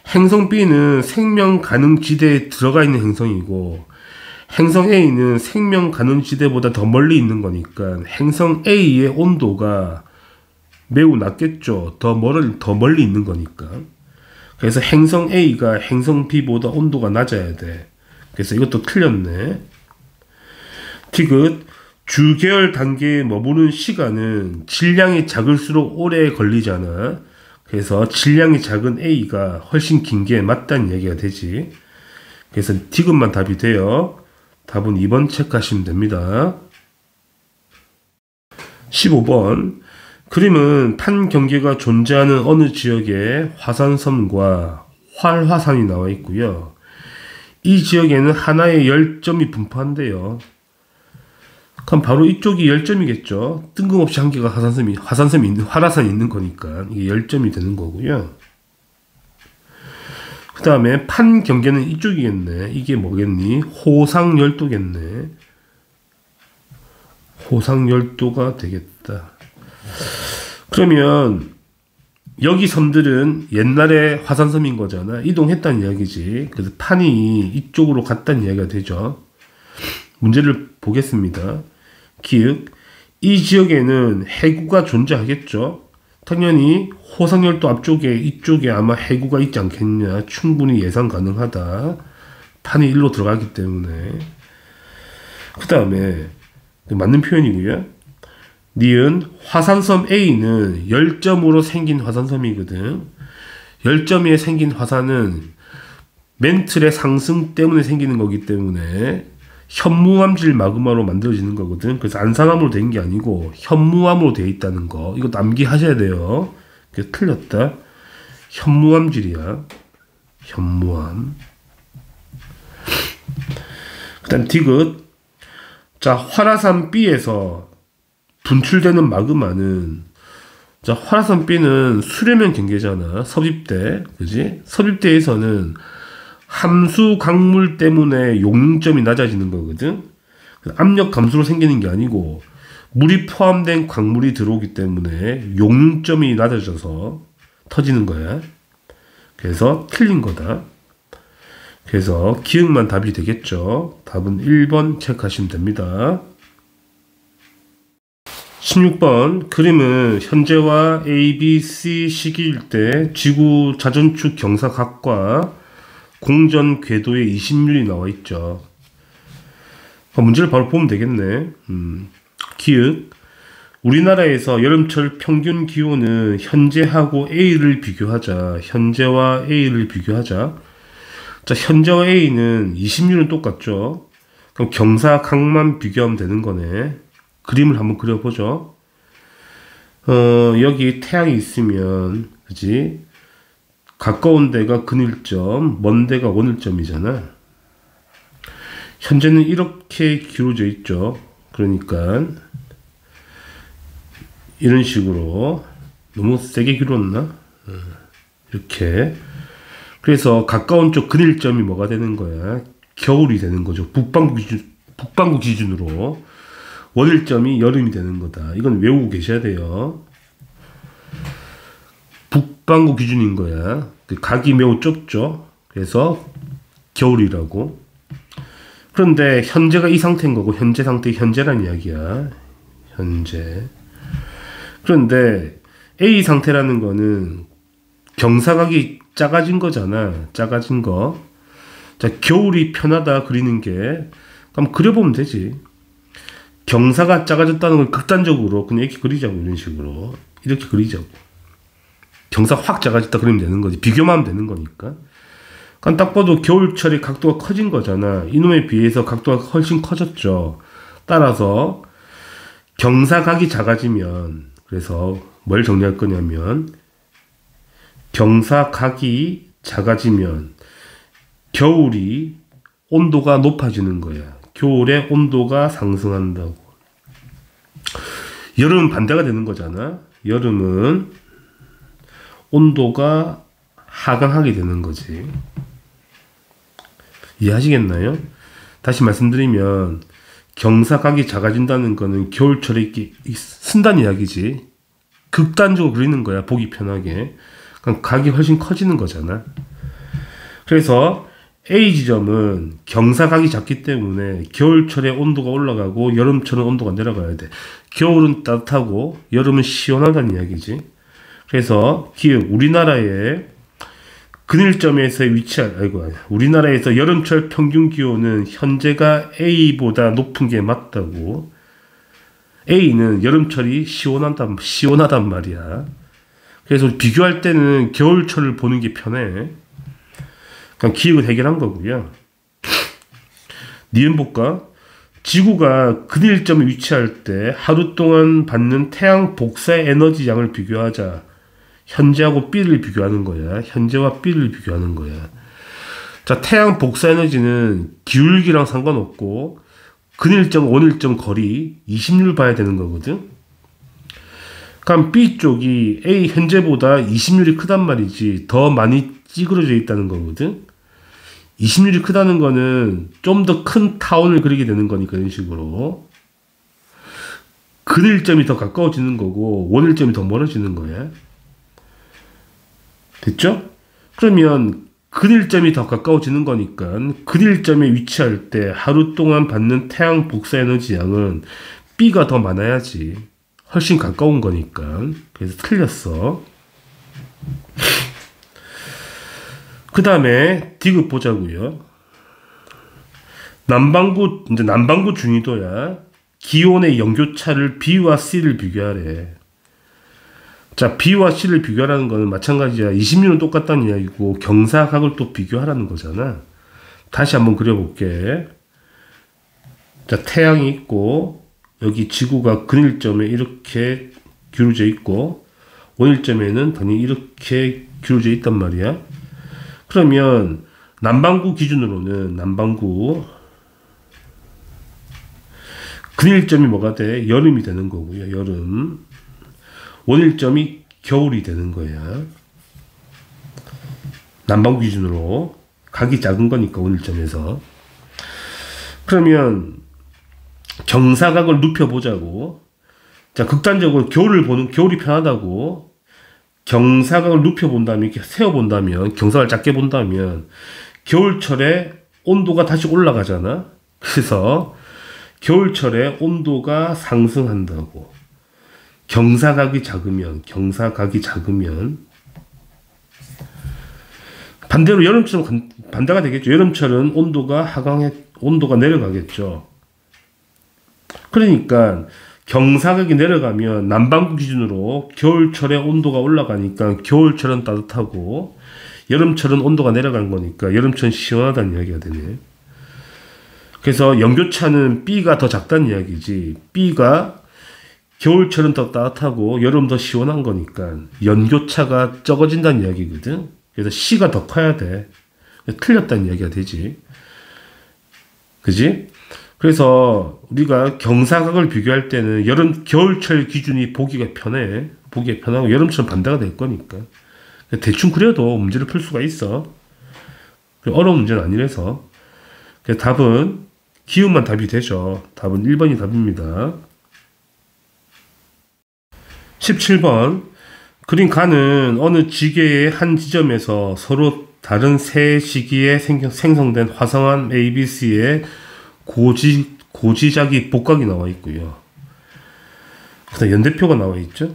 행성 B는 생명 가능 지대에 들어가 있는 행성이고, 행성 A는 생명 가능 지대보다 더 멀리 있는 거니까 행성 A의 온도가 매우 낮겠죠. 더 멀리 있는 거니까. 그래서 행성 A가 행성 B보다 온도가 낮아야 돼. 그래서 이것도 틀렸네. 티귿. 주계열 단계에 머무는 시간은 질량이 작을수록 오래 걸리잖아. 그래서 질량이 작은 A가 훨씬 긴 게 맞다는 얘기가 되지. 그래서 티귿만 답이 돼요. 답은 2번 체크하시면 됩니다. 15번. 그림은 판경계가 존재하는 어느 지역에 화산섬과 활화산이 나와 있고요. 이 지역에는 하나의 열점이 분포한대요. 그럼 바로 이쪽이 열점이겠죠. 뜬금없이 한 개가 활화산이 있는 거니까 이게 열점이 되는 거고요. 그 다음에 판경계는 이쪽이겠네. 이게 뭐겠니? 호상열도겠네. 호상열도가 되겠다. 그러면 여기 섬들은 옛날에 화산섬인 거잖아. 이동했다는 이야기지. 그래서 판이 이쪽으로 갔다는 이야기가 되죠. 문제를 보겠습니다. 기역. 이 지역에는 해구가 존재하겠죠. 당연히 호상열도 앞쪽에 이쪽에 아마 해구가 있지 않겠냐. 충분히 예상 가능하다. 판이 일로 들어가기 때문에. 그 다음에 맞는 표현이고요. 니은 화산섬 A는 열점으로 생긴 화산섬이거든. 열점에 생긴 화산은 멘틀의 상승 때문에 생기는 거기 때문에 현무암질 마그마로 만들어지는 거거든. 그래서 안산암으로 된 게 아니고 현무암으로 되어 있다는 거. 이것도 암기하셔야 돼요. 그게 틀렸다. 현무암질이야. 현무암. 그 다음 디귿. 자, 활화산 B에서 분출되는 마그마는, 자, 활화산 B는 수렴형 경계잖아. 섭입대. 그지? 섭입대에서는 함수 강물 때문에 용융점이 낮아지는 거거든. 압력 감소로 생기는 게 아니고 물이 포함된 광물이 들어오기 때문에 용융점이 낮아져서 터지는 거야. 그래서 틀린 거다. 그래서 기억만 답이 되겠죠. 답은 1번 체크하시면 됩니다. 16번. 그림은 현재와 A, B, C 시기일 때 지구 자전축 경사각과 공전 궤도의 20률이 나와 있죠. 문제를 바로 보면 되겠네. 기역. 우리나라에서 여름철 평균 기온은 현재하고 A를 비교하자. 현재와 A를 비교하자. 자, 현재와 A는 20률은 똑같죠. 그럼 경사각만 비교하면 되는 거네. 그림을 한번 그려보죠. 여기 태양이 있으면, 그지? 가까운 데가 근일점, 먼 데가 원일점이잖아. 현재는 이렇게 기울어져 있죠. 그러니까 이런 식으로. 너무 세게 기울었나? 이렇게. 그래서 가까운 쪽 근일점이 뭐가 되는 거야? 겨울이 되는 거죠. 북반구 기준으로. 원일점이 여름이 되는 거다. 이건 외우고 계셔야 돼요. 북반구 기준인 거야. 각이 매우 좁죠. 그래서 겨울이라고. 그런데 현재가 이 상태인 거고, 현재 상태, 현재란 이야기야. 현재. 그런데 A 상태라는 거는 경사각이 작아진 거잖아. 작아진 거. 자, 겨울이 편하다 그리는 게, 그럼 그려보면 되지. 경사가 작아졌다는 걸 극단적으로 그냥 이렇게 그리자고. 이런 식으로 이렇게 그리자고. 경사 확 작아졌다 그리면 되는 거지. 비교만 하면 되는 거니까. 그럼 딱 봐도 겨울철에 각도가 커진 거잖아. 이놈에 비해서 각도가 훨씬 커졌죠. 따라서 경사각이 작아지면, 그래서 뭘 정리할 거냐면, 경사각이 작아지면 겨울이 온도가 높아지는 거야. 겨울에 온도가 상승한다고. 여름은 반대가 되는 거잖아. 여름은 온도가 하강하게 되는 거지. 이해하시겠나요? 다시 말씀드리면 경사각이 작아진다는 거는 겨울철에 이렇게 쓴다는 이야기지. 극단적으로 그리는 거야. 보기 편하게. 그럼 각이 훨씬 커지는 거잖아. 그래서 A 지점은 경사각이 작기 때문에 겨울철에 온도가 올라가고 여름철은 온도가 내려가야 돼. 겨울은 따뜻하고 여름은 시원하다는 이야기지. 그래서 기억, 우리나라의 근일점에서 우리나라에서 여름철 평균 기온은 현재가 A보다 높은 게 맞다고. A는 여름철이 시원하단 말이야. 그래서 비교할 때는 겨울철을 보는 게 편해. 그냥 기억을 해결한 거고요. 니은 볼까? 지구가 근일점에 위치할 때 하루 동안 받는 태양 복사 에너지 양을 비교하자. 현재하고 B를 비교하는 거야. 현재와 B를 비교하는 거야. 자, 태양 복사 에너지는 기울기랑 상관없고 근일점, 원일점 거리 20률 봐야 되는 거거든. 그럼 B 쪽이 A 현재보다 20률이 크단 말이지. 더 많이 찌그러져 있다는 거거든. 20률이 크다는 거는 좀 더 큰 타원을 그리게 되는 거니까 이런 식으로. 근일점이 더 가까워지는 거고 원일점이 더 멀어지는 거야. 됐죠? 그러면 근일점이 더 가까워지는 거니까 근일점에 위치할 때 하루 동안 받는 태양 복사 에너지 양은 B가 더 많아야지. 훨씬 가까운 거니까. 그래서 틀렸어. 그 다음에 D급 보자고요. 남반구 중위도야. 기온의 연교차를 B와 C를 비교하래. 자, B와 C를 비교하라는 거는 마찬가지야. 20률은 똑같다는 이야기고 경사각을 또 비교하라는 거잖아. 다시 한번 그려볼게. 자, 태양이 있고 여기 지구가 근일점에 이렇게 기울어져 있고 원일점에는 당연히 이렇게 기울어져 있단 말이야. 그러면 남반구 기준으로는 남반구 근일점이 뭐가 돼? 여름이 되는 거고요. 여름. 원일점이 겨울이 되는 거야. 남반구 기준으로 각이 작은 거니까 원일점에서. 그러면 경사각을 눕혀보자고. 자, 극단적으로 겨울이 편하다고. 경사각을 눕혀본다면, 이렇게 세워본다면, 경사각을 작게 본다면 겨울철에 온도가 다시 올라가잖아. 그래서 겨울철에 온도가 상승한다고. 경사각이 작으면 반대로 여름철은 반대가 되겠죠. 여름철은 온도가 내려가겠죠. 그러니까 경사각이 내려가면 남반구 기준으로 겨울철에 온도가 올라가니까 겨울철은 따뜻하고 여름철은 온도가 내려간 거니까 여름철은 시원하다는 이야기가 되네. 그래서 연교차는 B가 더 작다는 이야기지. B가 겨울철은 더 따뜻하고 여름 더 시원한 거니까 연교차가 적어진다는 이야기거든. 그래서 C가 더 커야 돼. 틀렸다는 이야기가 되지. 그지? 그래서 우리가 경사각을 비교할 때는 겨울철 기준이 보기가 편해. 보기가 편하고 여름철은 반대가 될 거니까. 대충 그려도 문제를 풀 수가 있어. 어려운 문제는 아니라서. 그래서 답은 기운만 답이 되죠. 답은 1번이 답입니다. 17번. 그린 간은 어느 지계의 한 지점에서 서로 다른 세 시기에 생성된 화성암 ABC의 고지작이 복각이 나와 있고요. 그 다음 연대표가 나와 있죠.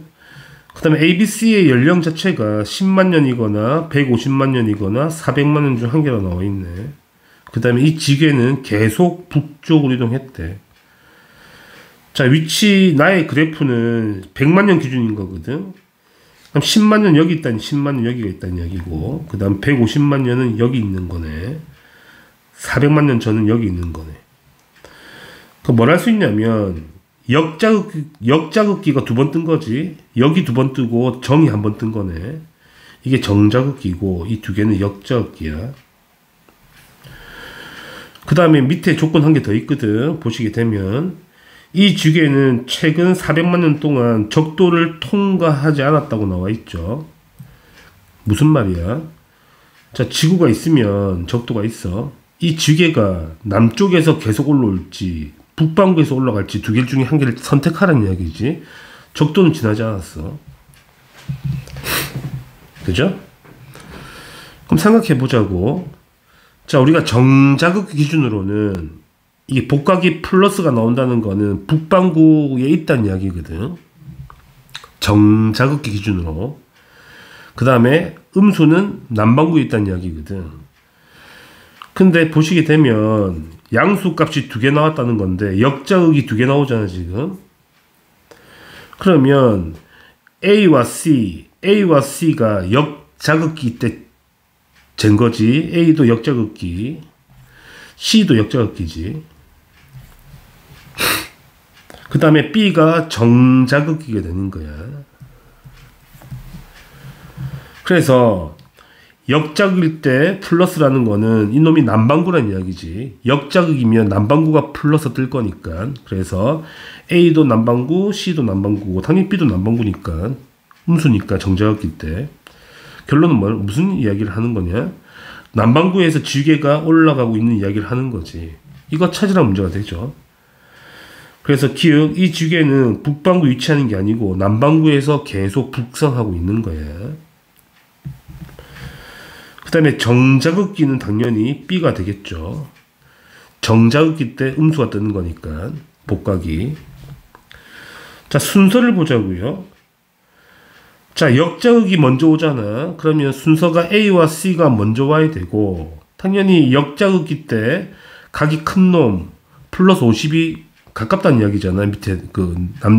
그 다음에 ABC의 연령 자체가 10만 년이거나 150만 년이거나 400만 년 중 한 개로 나와 있네. 그 다음에 이 지계는 계속 북쪽으로 이동했대. 자, 나의 그래프는 100만 년 기준인 거거든. 그럼 10만 년 여기 있다니 10만 년 여기가 있다는 이야기고, 그 다음 150만 년은 여기 있는 거네. 400만 년 전은 여기 있는 거네. 그 뭘 할 수 있냐면 역자극기가 두 번 뜬 거지. 여기 두 번 뜨고 정이 한 번 뜬 거네. 이게 정자극기고 이 두 개는 역자극기야. 그 다음에 밑에 조건 한 개 더 있거든. 보시게 되면 이 지계는 최근 400만 년 동안 적도를 통과하지 않았다고 나와 있죠. 무슨 말이야? 자, 지구가 있으면 적도가 있어. 이 지계가 남쪽에서 계속 올라올지 북반구에서 올라갈지 두 개 중에 한 개를 선택하라는 이야기지. 적도는 지나지 않았어. 그죠? 그럼 생각해 보자고. 자, 우리가 정자극 기준으로는 이게 복각이 플러스가 나온다는 거는 북반구에 있다는 이야기거든. 정자극기 기준으로. 그 다음에 음수는 남반구에 있다는 이야기거든. 근데 보시게 되면 양수 값이 2개 나왔다는 건데 역자극이 2개 나오잖아 지금. 그러면 A와 C가 역자극기 때 잰 거지. A도 역자극기, C도 역자극기지. 그 다음에 B가 정자극기가 되는 거야. 그래서 역자극일 때 플러스라는 거는 이놈이 남반구란 이야기지. 역자극이면 남반구가 플러스 뜰 거니까. 그래서 A도 남반구, C도 남반구고 당연히 B도 남반구니까. 음수니까 정자극일 때. 결론은 무슨 이야기를 하는 거냐? 남반구에서 지괴가 올라가고 있는 이야기를 하는 거지. 이거 찾으라 문제가 되죠. 그래서 기억, 이 지괴는 북반구 위치하는 게 아니고 남반구에서 계속 북상하고 있는 거야. 그 다음에 정자극기는 당연히 B가 되겠죠. 정자극기 때 음수가 뜨는 거니까 복각이. 자, 순서를 보자고요. 자, 역자극이 먼저 오잖아. 그러면 순서가 A와 C가 먼저 와야 되고 당연히 역자극기 때 각이 큰 놈 플러스 50이 가깝다는 이야기잖아. 밑에 그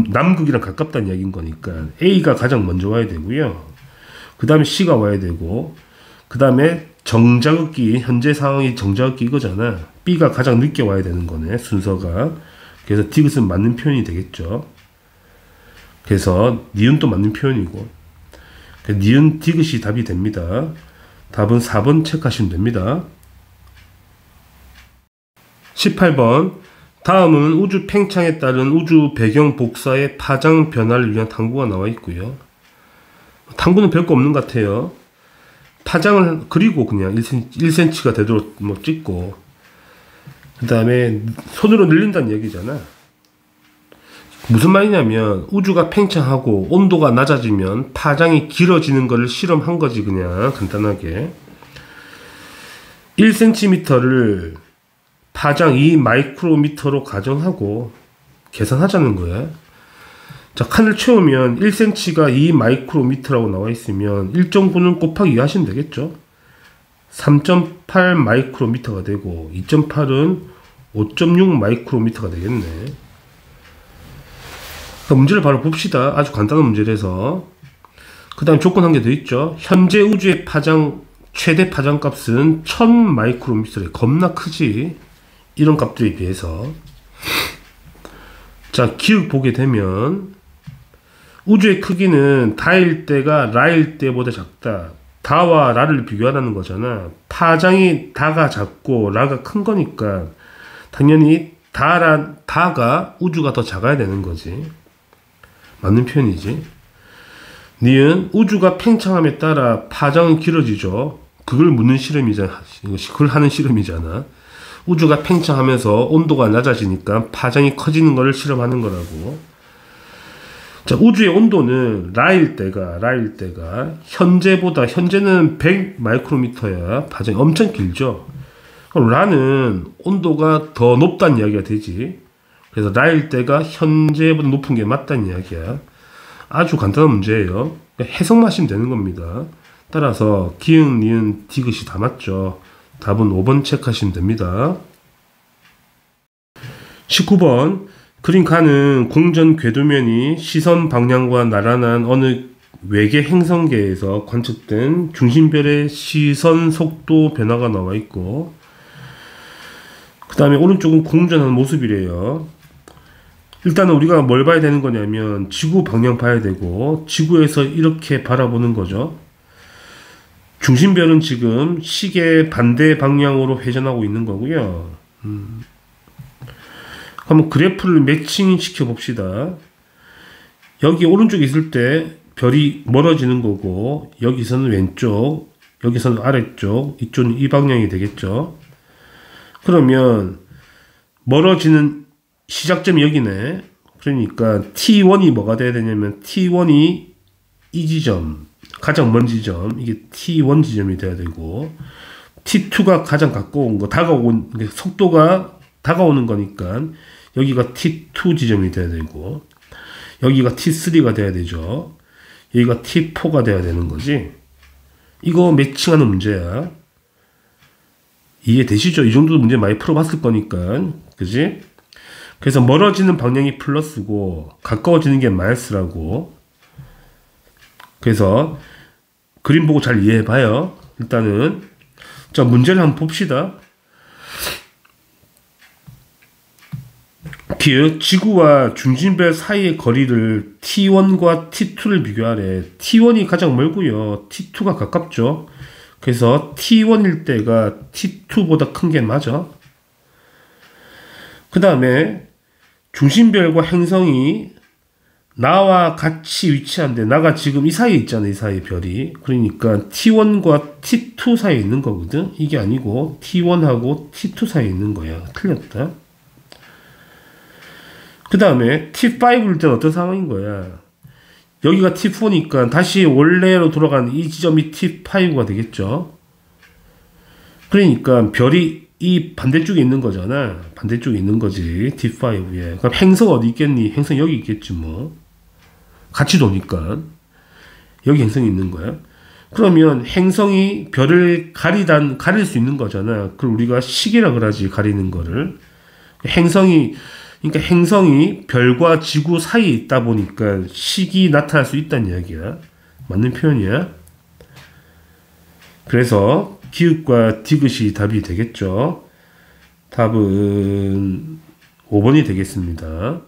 남극이랑 가깝다는 이야기인 거니까 A가 가장 먼저 와야 되고요. 그 다음에 C가 와야 되고 그 다음에 정자극기, 현재 상황이 정자극기 이거잖아. B가 가장 늦게 와야 되는 거네, 순서가. 그래서 디귿은 맞는 표현이 되겠죠. 그래서 니은도 맞는 표현이고 니은 디귿이 답이 됩니다. 답은 4번 체크하시면 됩니다. 18번. 다음은 우주 팽창에 따른 우주 배경 복사의 파장 변화를 위한 탐구가 나와 있고요. 탐구는 별거 없는 것 같아요. 파장을 그리고 그냥 1cm가 되도록 찍고 그 다음에 손으로 늘린다는 얘기잖아. 무슨 말이냐면 우주가 팽창하고 온도가 낮아지면 파장이 길어지는 것을 실험한 거지. 그냥 간단하게 1cm를 파장 2마이크로미터로 가정하고 계산하자는 거야. 자, 칸을 채우면 1cm가 2마이크로미터라고 나와 있으면 1.9는 곱하기 2 하시면 되겠죠. 3.8 마이크로미터가 되고 2.8은 5.6 마이크로미터가 되겠네. 문제를 바로 봅시다. 아주 간단한 문제라서. 그 다음 조건 한 개 더 있죠. 현재 우주의 파장 최대 파장 값은 1000 마이크로미터래. 겁나 크지. 이런 값들에 비해서. 자, 기억 보게 되면 우주의 크기는 다일 때가 라일 때보다 작다. 다와 라를 비교하라는 거잖아. 파장이 다가 작고 라가 큰 거니까 당연히 다가 우주가 더 작아야 되는 거지. 맞는 표현이지. 니은 우주가 팽창함에 따라 파장은 길어지죠. 그걸 묻는 실험이잖아. 그걸 하는 실험이잖아. 우주가 팽창하면서 온도가 낮아지니까 파장이 커지는 걸 실험하는 거라고. 자, 우주의 온도는 라일 때가 현재는 100 마이크로미터야. 파장이 엄청 길죠. 그럼 라는 온도가 더 높다는 이야기가 되지. 그래서 라일 때가 현재보다 높은 게 맞다는 이야기야. 아주 간단한 문제예요. 해석만 하시면 되는 겁니다. 따라서 기응, 니은, 디귿이 다 맞죠. 답은 5번 체크하시면 됩니다. 19번. 그림 가는 공전 궤도면이 시선 방향과 나란한 어느 외계 행성계에서 관측된 중심별의 시선 속도 변화가 나와 있고 그 다음에 오른쪽은 공전하는 모습이래요. 일단은 우리가 뭘 봐야 되는 거냐면 지구 방향 봐야 되고 지구에서 이렇게 바라보는 거죠. 중심별은 지금 시계 반대 방향으로 회전하고 있는 거고요. 한번 그래프를 매칭 시켜 봅시다. 여기 오른쪽에 있을 때 별이 멀어지는 거고 여기서는 왼쪽, 여기서는 아래쪽, 이쪽은 이 방향이 되겠죠. 그러면 멀어지는 시작점이 여기네. 그러니까 T1이 뭐가 돼야 되냐면 T1이 이 지점, 가장 먼 지점, 이게 T1 지점이 돼야 되고 T2가 가장 가까운 거, 다가온, 속도가 다가오는 거니까 여기가 T2 지점이 돼야 되고, 여기가 T3가 돼야 되죠. 여기가 T4가 돼야 되는 거지. 이거 매칭하는 문제야. 이해되시죠? 이 정도 문제 많이 풀어봤을 거니까. 그지? 그래서 멀어지는 방향이 플러스고 가까워지는 게 마이너스라고. 그래서 그림 보고 잘 이해해봐요. 일단은 자, 문제를 한번 봅시다. 지구와 중심별 사이의 거리를 T1과 T2를 비교하래. T1이 가장 멀고요. T2가 가깝죠. 그래서 T1일 때가 T2보다 큰 게 맞아. 그 다음에 중심별과 행성이 나와 같이 위치한데, 나가 지금 이 사이에 있잖아. 이 사이에 별이. 그러니까 T1과 T2 사이에 있는 거거든. 이게 아니고 T1하고 T2 사이에 있는 거야. 틀렸다. 그 다음에 T5일 때는 어떤 상황인 거야? 여기가 T4니까 다시 원래로 돌아가는 이 지점이 T5가 되겠죠. 그러니까 별이 이 반대쪽에 있는 거잖아. 반대쪽에 있는 거지. T5에. 그럼 행성 어디 있겠니? 행성 여기 있겠지 뭐. 같이 도니까. 여기 행성이 있는 거야. 그러면 행성이 별을 가릴 수 있는 거잖아. 그걸 우리가 시계라 그러지. 가리는 거를. 그러니까 행성이 별과 지구 사이에 있다 보니까 식이 나타날 수 있다는 이야기야. 맞는 표현이야. 그래서 기읍과 디귿이 답이 되겠죠. 답은 5번이 되겠습니다.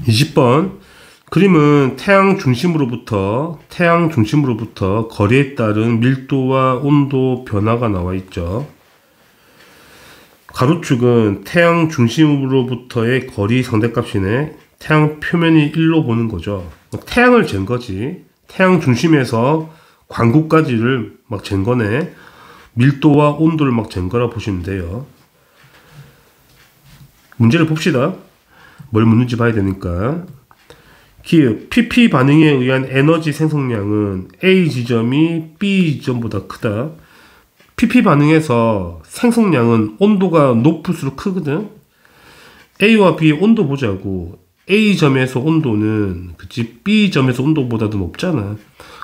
20번. 그림은 태양 중심으로부터 거리에 따른 밀도와 온도 변화가 나와 있죠. 가로축은 태양 중심으로부터의 거리 상대값이네. 태양 표면이 1로 보는 거죠. 태양을 잰 거지. 태양 중심에서 광구까지를 막 잰 거네. 밀도와 온도를 막 잰 거라 보시면 돼요. 문제를 봅시다. 뭘 묻는지 봐야 되니까. 기읍, PP 반응에 의한 에너지 생성량은 A 지점이 B 지점보다 크다. PP 반응에서 생성량은 온도가 높을수록 크거든. A와 B의 온도 보자고. A점에서 온도는 그치 B점에서 온도보다도 높잖아.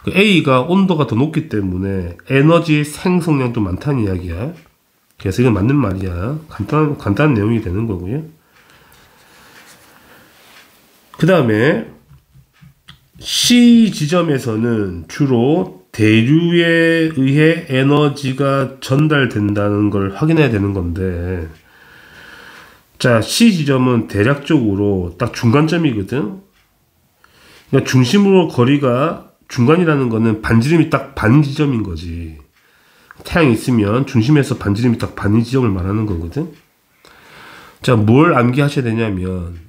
A가 온도가 더 높기 때문에 에너지 생성량도 많다는 이야기야. 그래서 이건 맞는 말이야. 간단한 내용이 되는 거고요. 그 다음에 C 지점에서는 주로 대류에 의해 에너지가 전달된다는 걸 확인해야 되는 건데, 자, C 지점은 대략적으로 딱 중간점이거든. 그러니까 중심으로 거리가 중간이라는 거는 반지름이 딱 반 지점인 거지. 태양이 있으면 중심에서 반지름이 딱 반 지점을 말하는 거거든. 자, 뭘 암기하셔야 되냐면,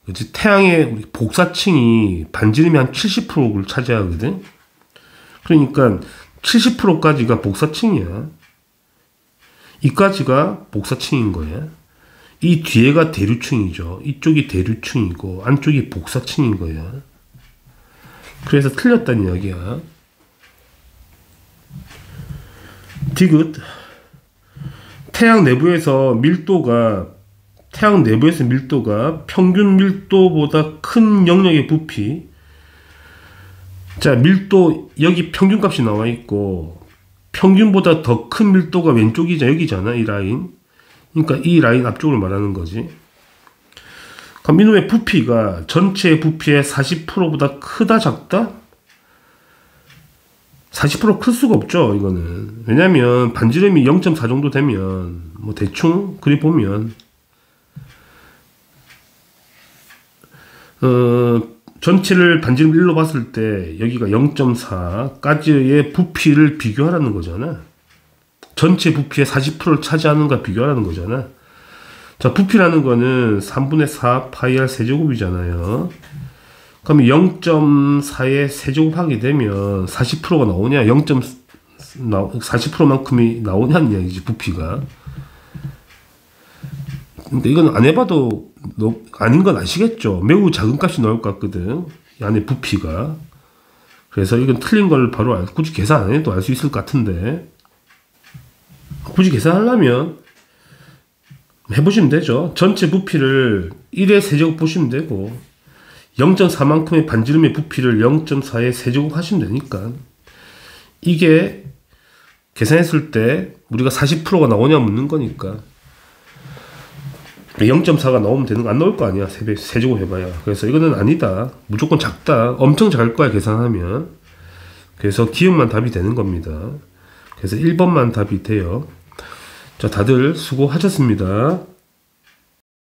그치? 태양의 복사층이 반지름이 한 70%를 차지하거든. 그러니까 70%까지가 복사층이야. 이까지가 복사층인 거야. 이 뒤에가 대류층이죠. 이쪽이 대류층이고 안쪽이 복사층인 거야. 그래서 틀렸다는 이야기야. 디귿. 태양 내부에서 밀도가 평균 밀도보다 큰 영역의 부피. 자, 밀도 여기 평균값이 나와 있고 평균보다 더 큰 밀도가 왼쪽이자 여기잖아. 이 라인. 그러니까 이 라인 앞쪽을 말하는 거지. 그럼 이놈의 부피가 전체 부피의 40%보다 크다 작다? 40% 클 수가 없죠. 이거는. 왜냐면 반지름이 0.4 정도 되면 뭐 대충 그리 보면 전체를 반지름 1로 봤을 때 여기가 0.4까지의 부피를 비교하라는 거잖아. 전체 부피의 40%를 차지하는가 비교하라는 거잖아. 자, 부피라는 거는 3분의 4 파이 r 세제곱이잖아요. 그럼 0.4의 세제곱하게 되면 40%가 나오냐? 40%만큼이 나오냐는 이야기지, 부피가. 근데 이건 안 해봐도 아닌 건 아시겠죠? 매우 작은 값이 나올 것 같거든. 이 안에 부피가. 그래서 이건 틀린 걸 바로 굳이 계산 안 해도 알 수 있을 것 같은데, 굳이 계산하려면 해보시면 되죠. 전체 부피를 1의 세제곱 보시면 되고 0.4만큼의 반지름의 부피를 0.4의 세제곱 하시면 되니까, 이게 계산했을 때 우리가 40%가 나오냐 묻는 거니까 0.4가 나오면 되는 거, 안 나올 거 아니야. 세제곱 해봐야. 그래서 이거는 아니다, 무조건 작다, 엄청 작을 거야 계산하면. 그래서 기억만 답이 되는 겁니다. 그래서 1번만 답이 돼요. 자, 다들 수고하셨습니다.